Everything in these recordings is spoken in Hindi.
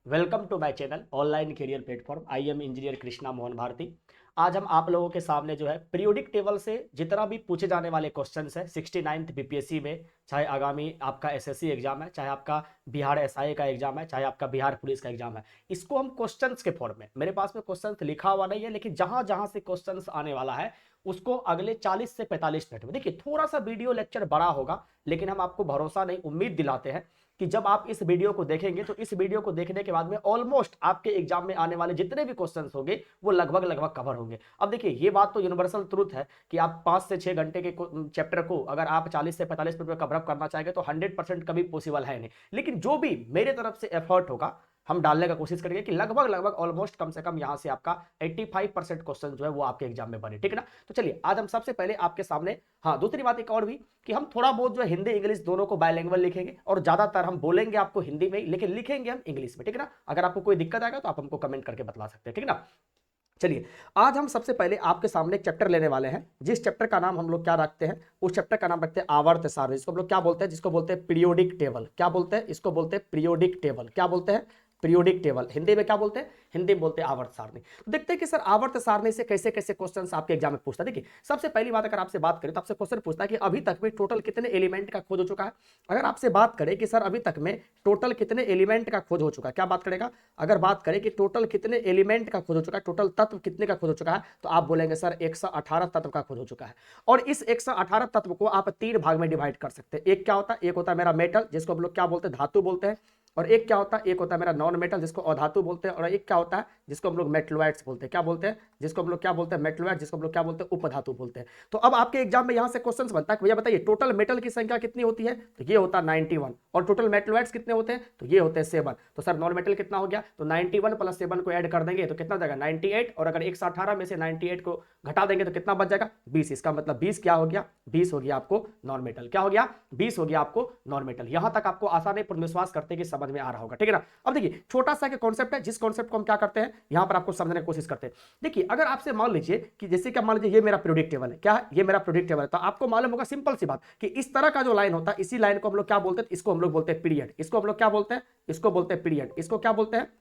Welcome to my channel online career platform. I am engineer Krishna Mohan Bharti. आज हम आप लोगों के सामने जो है पीरियोडिक टेबल से जितना भी पूछे जाने वाले क्वेश्चंस है 69th बीपीएससी में, चाहे आगामी आपका एसएससी एग्जाम है, चाहे आपका बिहार एसआई का एग्जाम है, चाहे आपका बिहार पुलिस का एग्जाम है, इसको हम क्वेश्चंस के फॉर्म में, मेरे पास में क्वेश्चंस लिखा हुआ नहीं है, लेकिन जहां जहां से क्वेश्चंस आने वाला है उसको अगले 40 से 45 मिनट में, देखिए थोड़ा सा वीडियो लेक्चर बड़ा होगा, लेकिन हम आपको भरोसा नहीं उम्मीद दिलाते हैं कि जब आप इस वीडियो को देखेंगे तो इस वीडियो को देखने के बाद में ऑलमोस्ट आपके एग्जाम में आने वाले जितने भी क्वेश्चंस होंगे वो लगभग लगभग कवर होंगे। अब देखिए ये बात तो यूनिवर्सल ट्रूथ है कि आप 5 से 6 घंटे के चैप्टर को अगर आप 40 से 45 मिनट में कवर अप करना चाहेंगे तो 100% कभी पॉसिबल है नहीं, लेकिन जो भी मेरे तरफ से एफर्ट होगा हम डालने का कोशिश करेंगे कि लगभग लगभग ऑलमोस्ट कम से कम यहां से आपका 85% क्वेश्चन जो है वो आपके एग्जाम में बने, ठीक है ना। तो चलिए आज हम सबसे पहले आपके सामने, हाँ दूसरी बात एक और भी कि हम थोड़ा बहुत जो है हिंदी इंग्लिश दोनों को बायलैंग्वेज लिखेंगे और ज्यादातर हम बोलेंगे आपको हिंदी में, लेकिन लिखेंगे हम इंग्लिश में, ठीक है ना। अगर आपको कोई दिक्कत आएगा तो आप हमको कमेंट करके बता सकते हैं, ठीक है ना। चलिए आज हम सबसे पहले आपके सामने एक चैप्टर लेने वाले हैं, जिस चैप्टर का नाम हम लोग क्या रखते हैं, उस चैप्टर का नाम रखते हैं आवर्त सारणी, जिसको हम लोग क्या बोलते हैं, जिसको बोलते हैं पीरियोडिक टेबल। क्या बोलते हैं इसको, बोलते हैं पीरियोडिक टेबल। क्या बोलते हैं, पीरियोडिक टेबल। हिंदी में क्या बोलते हैं, हिंदी में बोलते हैं आवर्त सारणी। तो देखते हैं कि सर आवर्त सारणी से कैसे कैसे क्वेश्चंस आपके एग्जाम में पूछता है। देखिए सबसे पहली बात अगर आपसे बात करें तो आपसे क्वेश्चन पूछता है कि अभी तक में टोटल कितने एलिमेंट का खोज हो चुका है। अगर आपसे बात करें कि सर अभी तक में टोटल कितने एलिमेंट का खोज हो चुका है, क्या बात करेगा, अगर बात करें कि टोटल कितने एलिमेंट का खोज हो चुका है, टोटल तत्व कितने का खोज हो चुका है, तो आप बोलेंगे सर 118 तत्व का खोज हो चुका है। और इस 118 तत्व को आप 3 भाग में डिवाइड कर सकते हैं। एक क्या होता है, एक होता है मेरा मेटल जिसको हम लोग क्या बोलते हैं, धातु बोलते हैं, और एक क्या होता है, एक होता है मेरा नॉन मेटल जिसको अधातु बोलते हैं, और एक क्या होता है जिसको हम लोग मेटलॉइड्स बोलते हैं। क्या बोलते हैं, जिसको हम लोग क्या बोलते हैं, मेटलॉइड, जिसको हम लोग क्या बोलते हैं, उपधातु बोलते हैं। तो अब आपके एग्जाम में यहां से क्वेश्चन बनता है कि भैया बताइए टोटल मेटल की संख्या कितनी होती है, तो ये होता है 91, और टोटल मेटलॉइड्स कितने होते हैं, तो ये होते हैं 7। तो सर नॉन मेटल कितना हो गया, तो 91 प्लस 7 को ऐड कर देंगे तो कितना जाएगा 98, और अगर 118 में से 98 को घटा देंगे तो कितना बच जाएगा 20। इसका मतलब 20 क्या हो गया, 20 हो गया आपको नॉन मेटल। क्या हो गया, 20 हो गया आपको नॉन मेटल। यहां तक आपको आसानी पर विश्वास करते कि समझ में आ रहा होगा, ठीक है ना। अब देखिए छोटा सा कॉन्सेप्ट है, जिस कॉन्सेप्ट को हम क्या करते हैं यहां पर आपको समझने की कोशिश करते हैं। देखिए अगर आपसे मान लीजिए कि जैसे क्या, मान लीजिए ये मेरा प्रेडिक्ट टेबल है, क्या है, ये मेरा प्रेडिक्ट टेबल है, तो आपको मालूम होगा सिंपल सी बात कि इस तरह का जो लाइन होता है, इसी लाइन को हम लोग क्या बोलते हैं, इसको हम लोग बोलते हैं पीरियड। इसको हम लोग क्या बोलते हैं, इसको बोलते हैं पीरियड। इसको क्या बोलते हैं,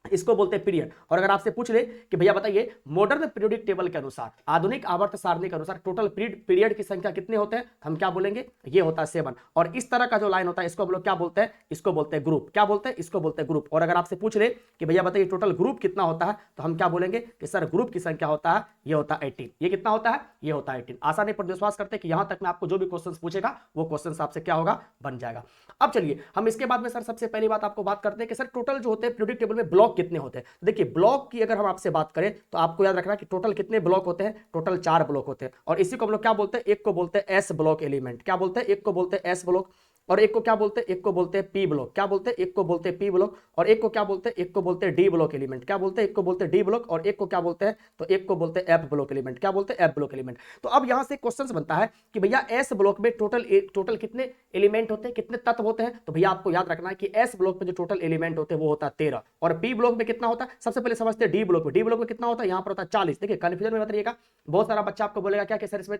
इसको बोलते हैं पीरियड। और अगर आपसे पूछ ले कि भैया बताइए मॉडर्न पीरियोडिक टेबल के अनुसार, आधुनिक आवर्त सारणी के अनुसार टोटल पीरियड की संख्या कितने होते हैं, हम क्या बोलेंगे, ये होता है 7। और इस तरह का जो लाइन होता है इसको हम लोग क्या बोलते हैं, इसको बोलते हैं ग्रुप। क्या बोलते हैं, इसको बोलते हैं ग्रुप। और अगर आपसे पूछ ले कि भैया बताइए टोटल ग्रुप कितना होता है, तो हम क्या बोलेंगे कि सर ग्रुप की संख्या होता है, ये होता है 18। ये कितना होता है, ये होता है 18। आसानी पर विश्वास करते हैं कि यहां तक में आपको जो भी क्वेश्चन पूछेगा वो क्वेश्चन आपसे क्या होगा, बन जाएगा। अब चलिए हम इसके बाद में सर सबसे पहली बात आपको बात करते हैं कि सर टोटल जो होते हैं पीरियोडिक टेबल में ब्लॉक कितने होते हैं। देखिए ब्लॉक की अगर हम आपसे बात करें तो आपको याद रखना कि टोटल कितने ब्लॉक होते हैं, टोटल 4 ब्लॉक होते हैं। और इसी को हम लोग क्या बोलते हैं, एक को बोलते हैं एस ब्लॉक एलिमेंट। क्या बोलते हैं, एक को बोलते हैं एस ब्लॉक, और एक को क्या बोलते हैं, एक को बोलते हैं पी ब्लॉक। क्या बोलते हैं, एक को बोलते हैं पी ब्लॉक, और एक को क्या बोलते हैं, एक को बोलते हैं डी ब्लॉक एलिमेंट। क्या बोलते हैं, एक को बोलते हैं डी ब्लॉक, और एक को क्या बोलते हैं, तो एक को बोलते हैं एफ ब्लॉक एलिमेंट। क्या बोलते हैं, एफ ब्लॉक एलिमेंट। तो अब यहां से क्वेश्चन बनता है कि भैया एस ब्लॉक में टोटल टोटल कितने एलिमेंट होते हैं, कितने तत्व होते हैं, तो भैया आपको याद रखना है कि एस ब्लॉक में जो टोटल एलिमेंट होते हैं वो होता है 13। और पी ब्लॉक में कितना होता है, सबसे पहले समझते हैं डी ब्लॉक में। डी ब्लॉक में कितना होता है, यहां पर होता है 40। देखिए कंफ्यूजन में मत रहिएगा, बहुत सारा बच्चा आपको बोलेगा क्या कि सर इसमें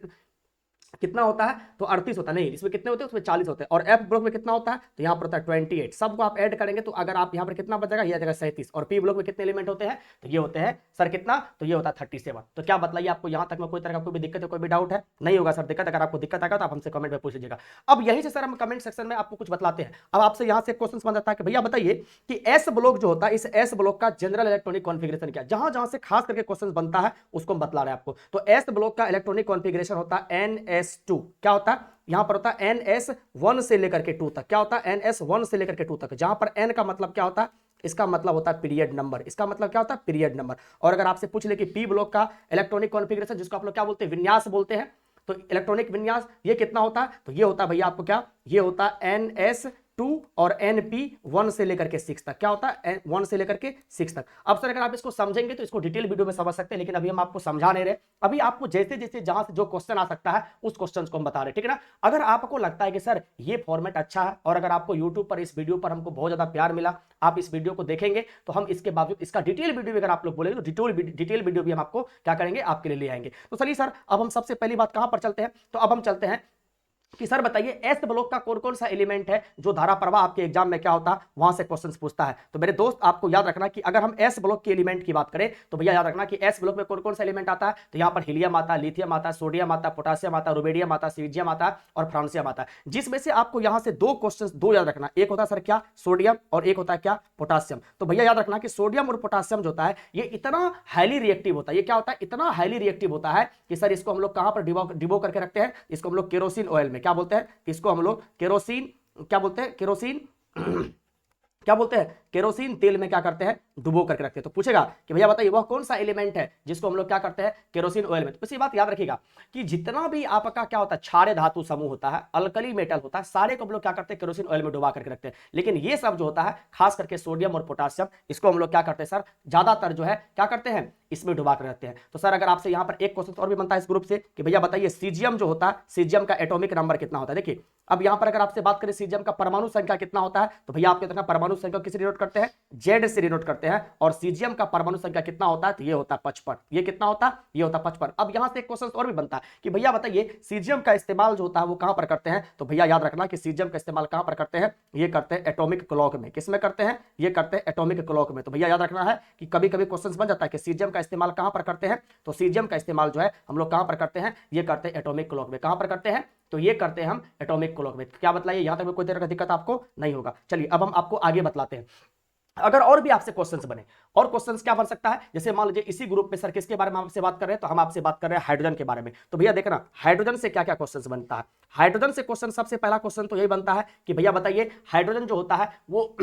कितना होता है, तो 38 होता है, नहीं इसमें कितने होते हैं, उसमें 40 होते हैं। और एफ ब्लॉक में कितना होता है, तो यहाँ पर होता है 28। सबको आप ऐड करेंगे तो अगर आप यहाँ पर कितना बचेगा, ये आ जाएगा 37। और पी ब्लॉक में कितने एलिमेंट होते हैं, तो ये होते हैं सर कितना, तो ये होता है 37। तो क्या बतलाइए आपको यहाँ तक में कोई तरह का कोई भी दिक्कत है, कोई भी डाउट है, नहीं होगा सर दिक्कत। अगर आपको दिक्कत आएगा तो आप हमसे कमेंट में पूछ लीजिएगा। अब यहीं से सर हम कमेंट सेक्शन में आपको कुछ बतलाते हैं। अब आपसे यहाँ से क्वेश्चन बन जाता है कि भैया बताइए कि एस ब्लॉक जो होता है, इस एस ब्लॉक का जनरल इलेक्ट्रॉनिक कॉन्फिगरेशन क्या, जहां जहां से खास करके क्वेश्चन बनता है उसको हम बतला रहे हैं आपको। तो एस ब्लॉक का इलेक्ट्रॉनिक कॉन्फिगरेशन होता है NS2। क्या होता है, यहां पर होता है NS1 से लेकर के 2 तक। क्या होता है, NS1 से लेकर के 2 तक, जहां पर N का मतलब क्या होता है, इसका मतलब होता है पीरियड नंबर। इसका मतलब क्या होता है, पीरियड नंबर। और अगर आपसे पूछ ले कि पी ब्लॉक का इलेक्ट्रॉनिक कॉन्फिगरेशन, जिसको आप लोग क्या बोलते हैं, विन्यास बोलते हैं, तो इलेक्ट्रॉनिक विन्यास ये कितना होता है, तो ये होता है भैया आपको क्या, ये होता है NS2 और NP1 से लेकर के 6 तक। क्या होता है, 1 से लेकर के 6 तक। अब सर अगर आप इसको समझेंगे तो इसको डिटेल वीडियो में समझ सकते हैं, लेकिन अभी हम आपको समझा नहीं रहे। अभी आपको जैसे जैसे जहां से जो क्वेश्चन आ सकता है उस क्वेश्चन को हम बता रहे हैं, ठीक है ना। अगर आपको लगता है कि सर ये फॉर्मेट अच्छा है, और अगर आपको यूट्यूब पर इस वीडियो पर हमको बहुत ज्यादा प्यार मिला, आप इस वीडियो को देखेंगे, तो हम इसके बावजूद इसका डिटेल वीडियो अगर आप लोग बोलेंगे तो डिटेल वीडियो भी हम आपको क्या करेंगे, आपके लिए ले आएंगे। तो चलिए सर अब हम सबसे पहली बात कहां पर चलते हैं, तो अब हम चलते हैं कि सर बताइए एस ब्लॉक का कौन कौन सा एलिमेंट है जो धारा प्रवाह आपके एग्जाम में क्या होता है वहां से क्वेश्चंस पूछता है। तो मेरे दोस्त आपको याद रखना कि अगर हम एस ब्लॉक के एलिमेंट की बात करें तो भैया याद रखना कि एस ब्लॉक में कौन कौन सा एलिमेंट आता है। तो यहाँ पर हीलियम आता है, लिथियम आता है, सोडियम आता है, पोटासियम आता है, रुबेडियम आता है, सीजियम आता है और फ्रांसियम आता है। जिसमें से आपको यहाँ से दो क्वेश्चन दो याद रखना, एक होता है सर क्या सोडियम और एक होता है क्या पोटासियम। तो भैया याद रखना कि सोडियम और पोटासियम जो होता है ये इतना हाईली रिएक्टिव होता है, ये क्या होता है इतना हाईली रिएक्टिव होता है कि सर इसको हम लोग कहां पर डिबो करके रखते हैं, इसको हम लोग केरोसिन ऑयल में क्या बोलते हैं, इसको हम लोग केरोसिन क्या बोलते हैं, केरोसिन क्या बोलते हैं, केरोसिन तेल में क्या करते हैं डुबो करके रखते हैं। तो पूछेगा कि भैया बताइए वह कौन सा एलिमेंट है जिसको हम लोग क्या करते हैं केरोसिन ऑयल में। तो इसी बात याद रखिएगा कि जितना भी आपका क्या होता है क्षारीय धातु समूह होता है, अल्कली मेटल होता है, सारे को हम लोग क्या करते हैं केरोसिन ऑयल में डुबा करके रखते हैं। लेकिन ये सब जो होता है खास करके सोडियम और पोटासियम इसको हम लोग क्या करते हैं सर ज्यादातर जो है क्या करते हैं इसमें डुबा कर रखते हैं। तो सर अगर आपसे यहाँ पर एक क्वेश्चन और भी बनता है इस ग्रुप से कि भैया बताइए सीजियम जो होता है सीजियम का एटॉमिक नंबर कितना होता है। देखिए अब यहाँ पर अगर आपसे बात करें सीजियम का परमाणु संख्या कितना होता है तो भैया आपके देखना परमाणु संख्या किस डिनोट करते हैं जेड से डिनोट करते हैं और सीजियम का परमाणु संख्या कितना होता है तो ये होता है 55। ये कितना होता है ये होता है 55। अब यहाँ से एक क्वेश्चन और भी बनता है कि भैया बताइए सीजियम का इस्तेमाल जो होता है वो कहां पर करते हैं। तो भैया याद रखना कि सीजियम का इस्तेमाल कहां पर करते हैं, ये करते हैं एटॉमिक क्लॉक में। किसमें करते हैं, ये करते हैं एटॉमिक क्लॉक में। तो भैया याद रखना है कि कभी कभी क्वेश्चन बन जाता है कि सीजियम का इस्तेमाल कहां पर करते हैं। तो सीजियम का इस्तेमाल जो है हम लोग कहां पर करते हैं, ये करते हैं एटॉमिक क्लॉक में। कहां पर करते हैं तो ये करते हैं हम एटॉमिक क्लॉक में। क्या बतलाइए यहां तक में कोई तरह का दिक्कत आपको नहीं होगा। चलिए अब हम आपको आगे बतलाते हैं। अगर और भी आपसे क्वेश्चंस बने और क्वेश्चंस क्या बन सकता है, जैसे मान लीजिए इसी ग्रुप में सर किसके बारे में आपसे बात कर रहे हैं तो हम आपसे बात कर रहे हैं हाइड्रोजन के बारे में। तो भैया देखना हाइड्रोजन से क्या क्या क्वेश्चंस बनता है। हाइड्रोजन से क्वेश्चन सबसे पहला क्वेश्चन तो यही बनता है कि भैया बताइए हाइड्रोजन जो होता है वो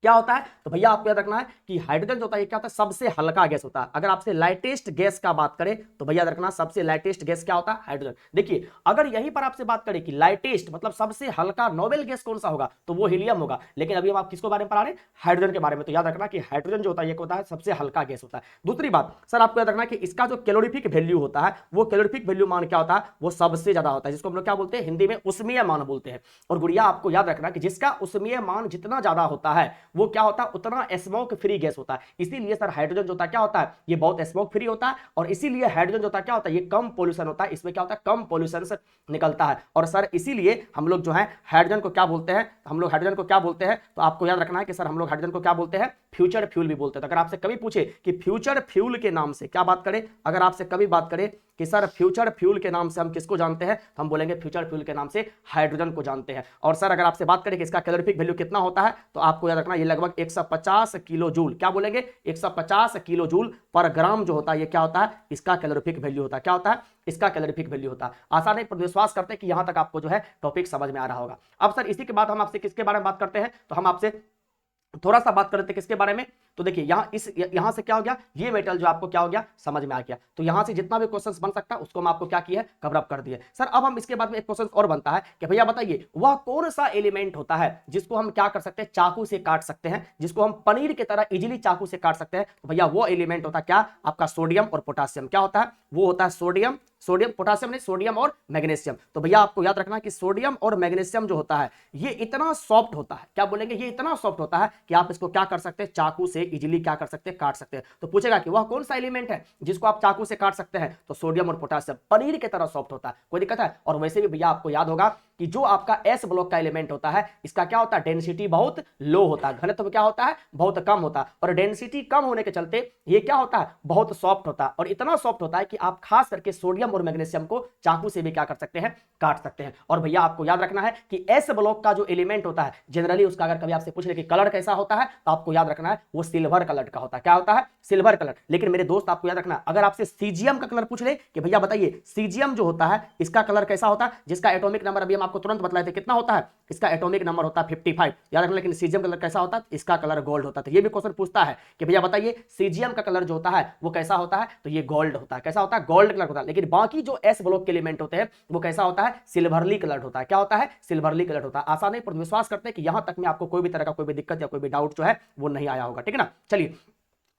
क्या होता है। तो भैया आपको याद रखना है कि हाइड्रोजन जो होता है क्या होता है सबसे हल्का गैस होता है। अगर आपसे लाइटेस्ट गैस का बात करें तो भैया याद रखना सबसे लाइटेस्ट गैस क्या होता है हाइड्रोजन। देखिए अगर यहीं पर आपसे बात करें कि लाइटेस्ट मतलब सबसे हल्का नोबेल गैस कौन सा होगा तो वो हीलियम होगा। लेकिन अभी हम आप किसके बारे में पढ़ा रहे हैं हाइड्रोजन के बारे में। तो याद रखना कि हाइड्रोजन जो होता है ये होता है सबसे हल्का गैस होता है। दूसरी बात सर आपको याद रखना कि इसका जो कैलोरीफिक वैल्यू होता है वो कैलोरीफिक वैल्यू मान क्या होता है वो सबसे ज्यादा होता है, जिसको हम लोग क्या बोलते हैं हिंदी में उष्मीय मान बोलते हैं। और गुड़िया आपको याद रखना कि जिसका उष्मीय मान जितना ज्यादा होता है वो क्या होता है स्मोक फ्री गैस होता है। इसीलिए सर हाइड्रोजन जो होता है क्या होता है ये बहुत स्मोक फ्री होता है और इसीलिए हाइड्रोजन जो होता है क्या होता है ये कम पोल्यूशन होता है। इसमें क्या होता है कम पोल्यूशन से निकलता है। और सर इसीलिए हम लोग जो है हाइड्रोजन को क्या बोलते हैं, हम लोग हाइड्रोजन को क्या बोलते हैं तो आपको याद रखना है कि सर हम लोग हाइड्रोजन को क्या बोलते हैं फ्यूचर फ्यूल भी बोलते हैं। तो अगर आपसे कभी पूछे कि फ्यूचर फ्यूल के नाम से क्या बात करें, अगर आपसे कभी बात करें कि सर फ्यूचर फ्यूल के नाम से हम किसको जानते हैं तो हम बोलेंगे फ्यूचर फ्यूल के नाम से हाइड्रोजन को जानते हैं। और सर अगर आपसे बात करें कि इसका कैलोरीफिक वैल्यू कितना होता है तो आपको याद रखना ये लगभग 150 किलो जूल, क्या बोलेंगे 150 किलो जूल पर ग्राम जो होता है ये क्या होता है इसका कैलोरीफिक वैल्यू होता है। क्या होता है इसका कैलोरीफिक वैल्यू होता है। आसान है पर विश्वास करते हैं कि यहां तक आपको जो है टॉपिक समझ में आ रहा होगा। अब सर इसी के बाद हम आपसे किसके बारे में बात करते हैं तो हम आपसे थोड़ा सा बात करते हैं किसके बारे में। तो देखिए यहां से क्या हो गया ये मेटल जो आपको क्या हो गया समझ में आ गया। तो यहां से जितना भी क्वेश्चंस बन सकता है उसको हम आपको क्या किया कवर अप कर दिए। सर अब हम इसके बाद में एक क्वेश्चन और बनता है कि भैया बताइए वह कौन सा एलिमेंट होता है जिसको हम क्या कर सकते हैं चाकू से काट सकते हैं, जिसको हम पनीर की तरह इजीली चाकू से काट सकते हैं। तो भैया वो एलिमेंट होता है क्या आपका सोडियम और पोटासियम। क्या होता है वो होता है सोडियम पोटासियम नहीं सोडियम और मैग्नीशियम। तो भैया आपको याद रखना कि सोडियम और मैग्नीशियम जो होता है ये इतना सॉफ्ट होता है, क्या बोलेंगे ये इतना सॉफ्ट होता है कि आप इसको क्या कर सकते हैं चाकू से इजीली क्या कर सकते हैं काट सकते हैं। तो पूछेगा कि वह कौन सा एलिमेंट है जिसको आप चाकू से काट सकते हैं तो सोडियम और पोटासियम पनीर की तरह सॉफ्ट होता है। कोई दिक्कत है। और वैसे भी भैया आपको याद होगा कि जो आपका एस ब्लॉक का एलिमेंट होता है इसका क्या होता है डेंसिटी बहुत लो होता है, घनत्व क्या होता है बहुत कम होता है। और डेंसिटी कम होने के चलते ये क्या होता है बहुत सॉफ्ट होता है और इतना सॉफ्ट होता है कि आप खास करके सोडियम और मैग्नीशियम को चाकू से भी क्या कर सकते हैं काट सकते हैं। और भैया आपको याद रखना है कि एस ब्लॉक का जो एलिमेंट होता है जनरली उसका अगर कभी आपसे पूछ ले कि कलर कैसा होता है तो आपको याद रखना है वो सिल्वर कलर का होता है। क्या होता है सिल्वर कलर। लेकिन मेरे दोस्त आपको याद रखना अगर आपसे सीजियम का कलर पूछ ले कि भैया बताइए सीजियम जो होता है इसका कलर कैसा होता है, जिसका एटॉमिक नंबर अभी हम आपको तुरंत बतलाए थे कितना होता है इसका एटॉमिक नंबर होता है 55 याद रखना। लेकिन सीजियम कलर कैसा होता है इसका कलर गोल्ड होता है। तो ये भी क्वेश्चन पूछता है कि भैया बताइए सीजियम का कलर जो होता है वो कैसा होता है तो ये गोल्ड होता है। कैसा होता है गोल्ड कलर होता है। लेकिन बाकी जो एस ब्लॉक के एलिमेंट होते हैं वो कैसा होता है सिल्वरली कलर होता है। क्या होता है सिल्वरली कलर होता है। आसान है पर विश्वास करते हैं कि यहां तक में आपको कोई भी तरह का कोई भी दिक्कत या कोई भी डाउट जो है वो नहीं आया होगा। ठीक है ना। चलिए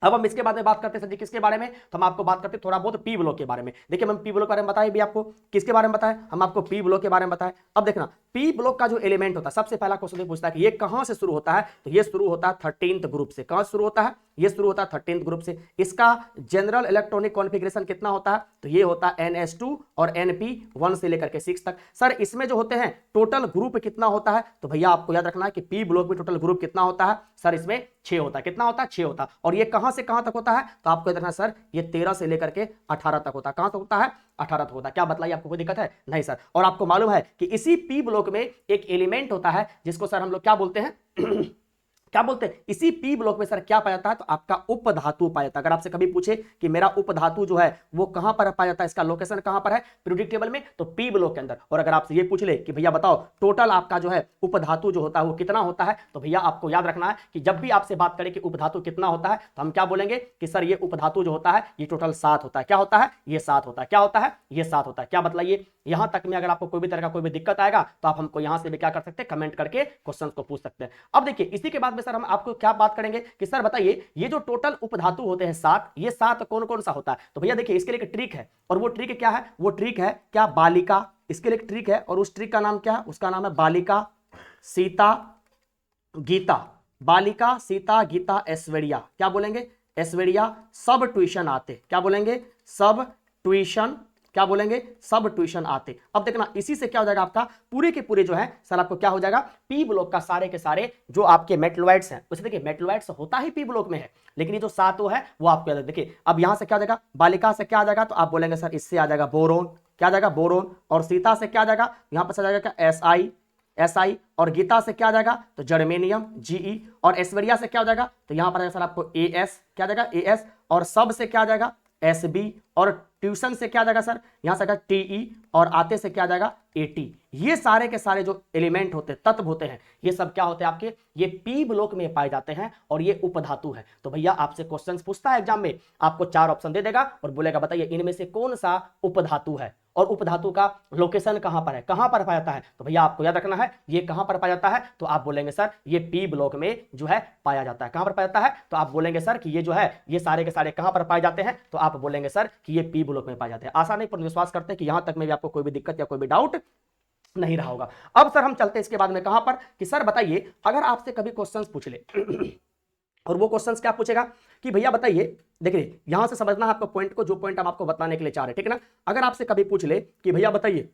अब हम इसके बाद में बात करते हैं सर जी किसके बारे में तो हम आपको बात करते हैं थोड़ा बहुत पी ब्लॉक के बारे में। देखिए हम पी ब्लॉक के बारे में बताए भी आपको किसके बारे में बताएं हम आपको पी ब्लॉक के बारे में बताएं। अब देखना पी ब्लॉक का जो एलिमेंट होता है, सबसे पहला क्वेश्चन ये पूछता है कि ये कहां से शुरू होता है, तो ये शुरू होता है 13th ग्रुप से। कहां शुरू होता है, ये शुरू होता है 13th ग्रुप से। इसका जनरल इलेक्ट्रॉनिक कॉन्फ़िगरेशन कितना होता है, तो ये होता है NS2 और NP1 से लेकर के 6 तक। सर इसमें जो होते हैं टोटल ग्रुप कितना होता है, तो भैया आपको याद रखना है कि पी ब्लॉक में टोटल ग्रुप कितना होता है, सर इसमें 6 होता है। कितना होता है, 6 होता है। और ये कहां से कहां तक होता है, तो आपको याद रखना है सर ये 13 से लेकर के 18 तक होता है। कहां तक होता है, 18 तक होता है। क्या बतलाइए, आपको कोई दिक्कत है, नहीं सर। और आपको मालूम है कि इसी पी ब्लॉक में एक एलिमेंट होता है जिसको सर हम लोग क्या बोलते हैं क्या बोलते हैं, इसी पी ब्लॉक में सर क्या पाया जाता है, तो आपका उपधातु पाया जाता है। अगर आपसे कभी पूछे कि मेरा उपधातु जो है वो कहां पर पाया जाता है, इसका लोकेशन कहां पर है पीरियोडिक टेबल में, तो पी ब्लॉक के अंदर। और अगर आपसे ये पूछ ले कि भैया बताओ टोटल आपका जो है उपधातु जो होता है वो कितना होता है, तो भैया आपको याद रखना है कि जब भी आपसे बात करें कि उपधातु कितना होता है, तो हम क्या बोलेंगे कि सर ये उपधातु जो होता है ये टोटल 7 होता है। क्या होता है, ये 7 होता है। क्या होता है, ये 7 होता है। क्या बतलाइए, यहां तक में अगर आपको कोई भी तरह का कोई भी दिक्कत आएगा तो आप हमको यहां से भी क्या कर सकते हैं, कमेंट करके क्वेश्चन को पूछ सकते हैं। अब देखिए इसी के बाद में सर हम आपको क्या बात करेंगे कि सर बताइए ये जो टोटल उपधातु होते हैं 7, ये 7 कौन कौन सा होता है, तो भैया देखिए इसके लिए एक ट्रिक है। और वो ट्रिक क्या है, वो ट्रिक है क्या, बालिका। इसके लिए एक ट्रिक है और उस ट्रिक का नाम क्या है, उसका नाम है बालिका, सीता, गीता। बालिका, सीता, गीता, ऐश्वर्या। क्या बोलेंगे, ऐश्वर्या सब ट्यूशन आते। क्या बोलेंगे, सब ट्यूशन, क्या बोलेंगे, सब ट्यूशन आते। अब देखना इसी से क्या हो जाएगा, आपका पूरे के पूरे जो है सर आपको क्या हो जाएगा, पी ब्लॉक का सारे के सारे जो आपके मेटलॉइड्स हैं, उसे देखिए मेटलॉइड्स होता ही पी ब्लॉक में है, लेकिन ये जो 7 है वो आपको याद है। देखिए अब यहां से क्या हो जाएगा, बालिका से क्या आ जाएगा, तो आप बोलेंगे सर इससे आ जाएगा बोरोन। क्या आ जाएगा, बोरोन। और सीता से क्या आ जाएगा, यहां पर आ जाएगा क्या, SI। और गीता से क्या आ जाएगा, तो जर्मेनियम, GE। और ऐश्वर्या से क्या हो जाएगा, तो यहां पर आ जाएगा सर आपको AS। क्या आ जाएगा, AS। और सब से क्या आ जाएगा, SB। और ट्यूशन से क्या आ जाएगा सर, यहां से आएगा TE। और आते से क्या आ जाएगा, AT। ये सारे के सारे जो एलिमेंट होते हैं, तत्व होते हैं, ये सब क्या होते हैं आपके, ये पी ब्लॉक में पाए जाते हैं और ये उपधातु है। तो भैया आपसे क्वेश्चंस पूछता है एग्जाम में, आपको 4 ऑप्शन दे देगा और बोलेगा बताइए इनमें से कौन सा उपधातु है और उपधातु का लोकेशन कहां पर है, कहां पर पाया जाता है। तो भैया आपको याद रखना है ये कहां पर पाया जाता है, तो आप बोलेंगे सर ये पी ब्लॉक में जो है पाया जाता है। कहां पर पाया जाता है, तो आप बोलेंगे सर कि ये जो है ये सारे के सारे कहां पर पाए जाते हैं, तो आप बोलेंगे सर कि ये पी ब्लॉक में पाए जाते हैं। आशा नहीं पर विश्वास करते हैं कि यहां तक में भी आपको कोई भी दिक्कत या कोई भी डाउट नहीं रहा होगा। अब सर हम चलते हैं इसके बाद में कहां पर, कि सर बताइए अगर आपसे कभी क्वेश्चंस पूछ ले और वो क्वेश्चंस क्या पूछेगा कि भैया बताइए, देखिए यहां से समझना है आपको पॉइंट को, जो पॉइंट हम आपको बताने के लिए चाह रहे हैं, ठीक है ना। अगर आपसे कभी पूछ ले कि भैया बताइए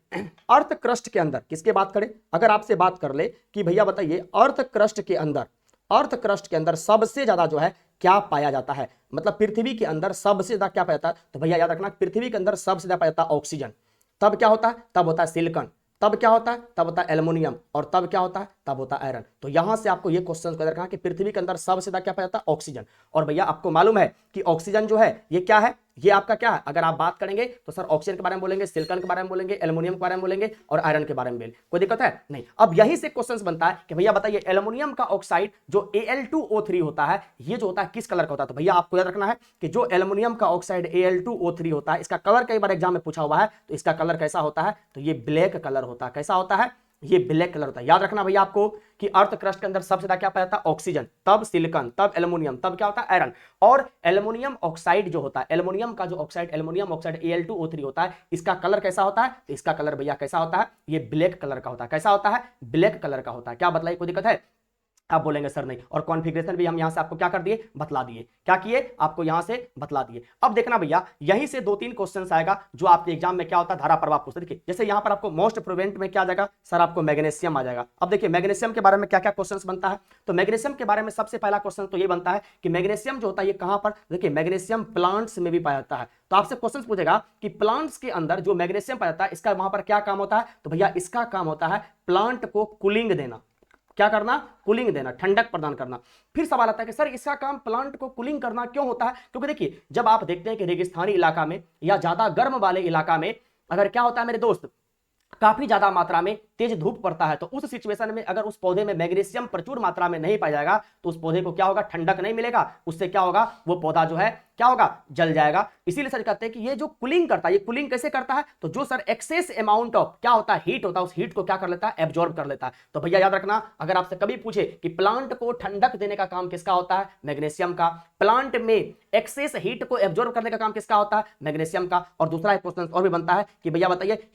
अर्थ क्रस्ट के अंदर किसके बात करें, अगर आपसे बात कर ले कि भैया बताइए अर्थ क्रस्ट के अंदर, अर्थ क्रस्ट के अंदर सबसे ज्यादा जो है क्या पाया जाता है, मतलब पृथ्वी के अंदर सबसे ज्यादा क्या पाया जाता है, तो भैया याद रखना पृथ्वी के अंदर सबसे ज्यादा पाया जाता है ऑक्सीजन। तब क्या होता है, तब होता है सिलिकॉन। तब क्या होता है, तब होता है एल्युमिनियम। और तब क्या होता है, तब होता है आयरन। तो यहां से आपको ये क्वेश्चन को रखना कि पृथ्वी के अंदर सबसे ज्यादा क्या पाया जाता है, ऑक्सीजन। और भैया आपको मालूम है कि ऑक्सीजन जो है ये क्या है, ये आपका क्या है, अगर आप बात करेंगे तो सर ऑक्सीजन के बारे में बोलेंगे, सिलिकॉन के बारे में बोलेंगे, एल्युमिनियम के बारे में बोलेंगे और आयरन के बारे में बोलेंगे। कोई दिक्कत है नहीं। अब यहीं से क्वेश्चन बनता है कि भैया बताइए एल्युमिनियम का ऑक्साइड जो Al2O3 होता है, ये जो होता है किस कलर का होता है, तो भैया आपको याद रखना है कि जो एल्युमिनियम का ऑक्साइड Al2O3 होता है, इसका कलर कई बार एग्जाम में पूछा हुआ है, तो इसका कलर कैसा होता है, तो ये ब्लैक कलर होता है। कैसा होता है, ये ब्लैक कलर होता है। याद रखना भैया आपको कि अर्थ क्रस्ट के अंदर सबसे ज्यादा क्या पाया जाता है, ऑक्सीजन, तब सिलिकॉन, तब एल्युमिनियम, तब क्या होता है आयरन। और एल्युमिनियम ऑक्साइड जो होता है, एल्युमिनियम का जो ऑक्साइड, एल्युमिनियम ऑक्साइड Al2O3 होता है, इसका कलर कैसा होता है, तो इसका कलर भैया कैसा होता है, ये ब्लैक कलर का होता है। कैसा होता है, ब्लैक कलर का होता है। क्या बतलाइए, कोई दिक्कत है, आप बोलेंगे सर नहीं। और कॉन्फ़िगरेशन भी हम यहां से आपको क्या कर दिए, बतला दिए। क्या किए, आपको यहां से बतला दिए। अब देखना भैया यहीं से 2-3 क्वेश्चंस आएगा जो आपके एग्जाम में क्या होता है, धारा प्रभाव पूछते। देखिए जैसे यहां पर आपको मोस्ट प्रोवेंट में क्या आ जाएगा, सर आपको मैग्नीशियम आ जाएगा। अब देखिए मैग्नीशियम के बारे में क्या क्या क्वेश्चंस बनता है, तो मैग्नीशियम के बारे में सबसे पहला क्वेश्चन तो ये बनता है कि मैग्नीशियम जो होता है ये कहां पर, देखिए मैग्नीशियम प्लांट्स में भी पाया जाता है। तो आपसे क्वेश्चन पूछेगा कि प्लांट्स के अंदर जो मैग्नीशियम पाया जाता है इसका वहां पर क्या काम होता है, तो भैया इसका काम होता है प्लांट को कूलिंग देना। क्या करना, कूलिंग देना, ठंडक प्रदान करना। फिर सवाल आता है कि सर इसका काम प्लांट को कूलिंग करना क्यों होता है, क्योंकि देखिए जब आप देखते हैं कि रेगिस्तानी इलाका में या ज्यादा गर्म वाले इलाका में अगर क्या होता है मेरे दोस्त, काफी ज्यादा मात्रा में तेज धूप पड़ता है, तो उस सिचुएशन में अगर उस पौधे में मैग्नीशियम प्रचुर मात्रा में नहीं पाया जाएगा तो उस पौधे को क्या होगा, ठंडक नहीं मिलेगा, उससे क्या होगा, वो पौधा जो है क्या होगा, जल जाएगा। इसीलिए सर कहते हैं कि ये जो कूलिंग करता है, ये कूलिंग कैसे करता है, तो जो सर एक्सेस अमाउंट ऑफ क्या होता है, हीट होता है, उस हीट को क्या कर लेता है, एब्जॉर्ब कर लेता है। तो भैया याद रखना, अगर आपसे कभी पूछे कि प्लांट को ठंडक देने का काम किसका होता है, मैग्नीशियम का। प्लांट में एक्सेस हीट को एब्जॉर्ब करने का काम किसका होता है, मैग्नीशियम का। और दूसरा एक क्वेश्चन और भी बनता है कि भैया बताइए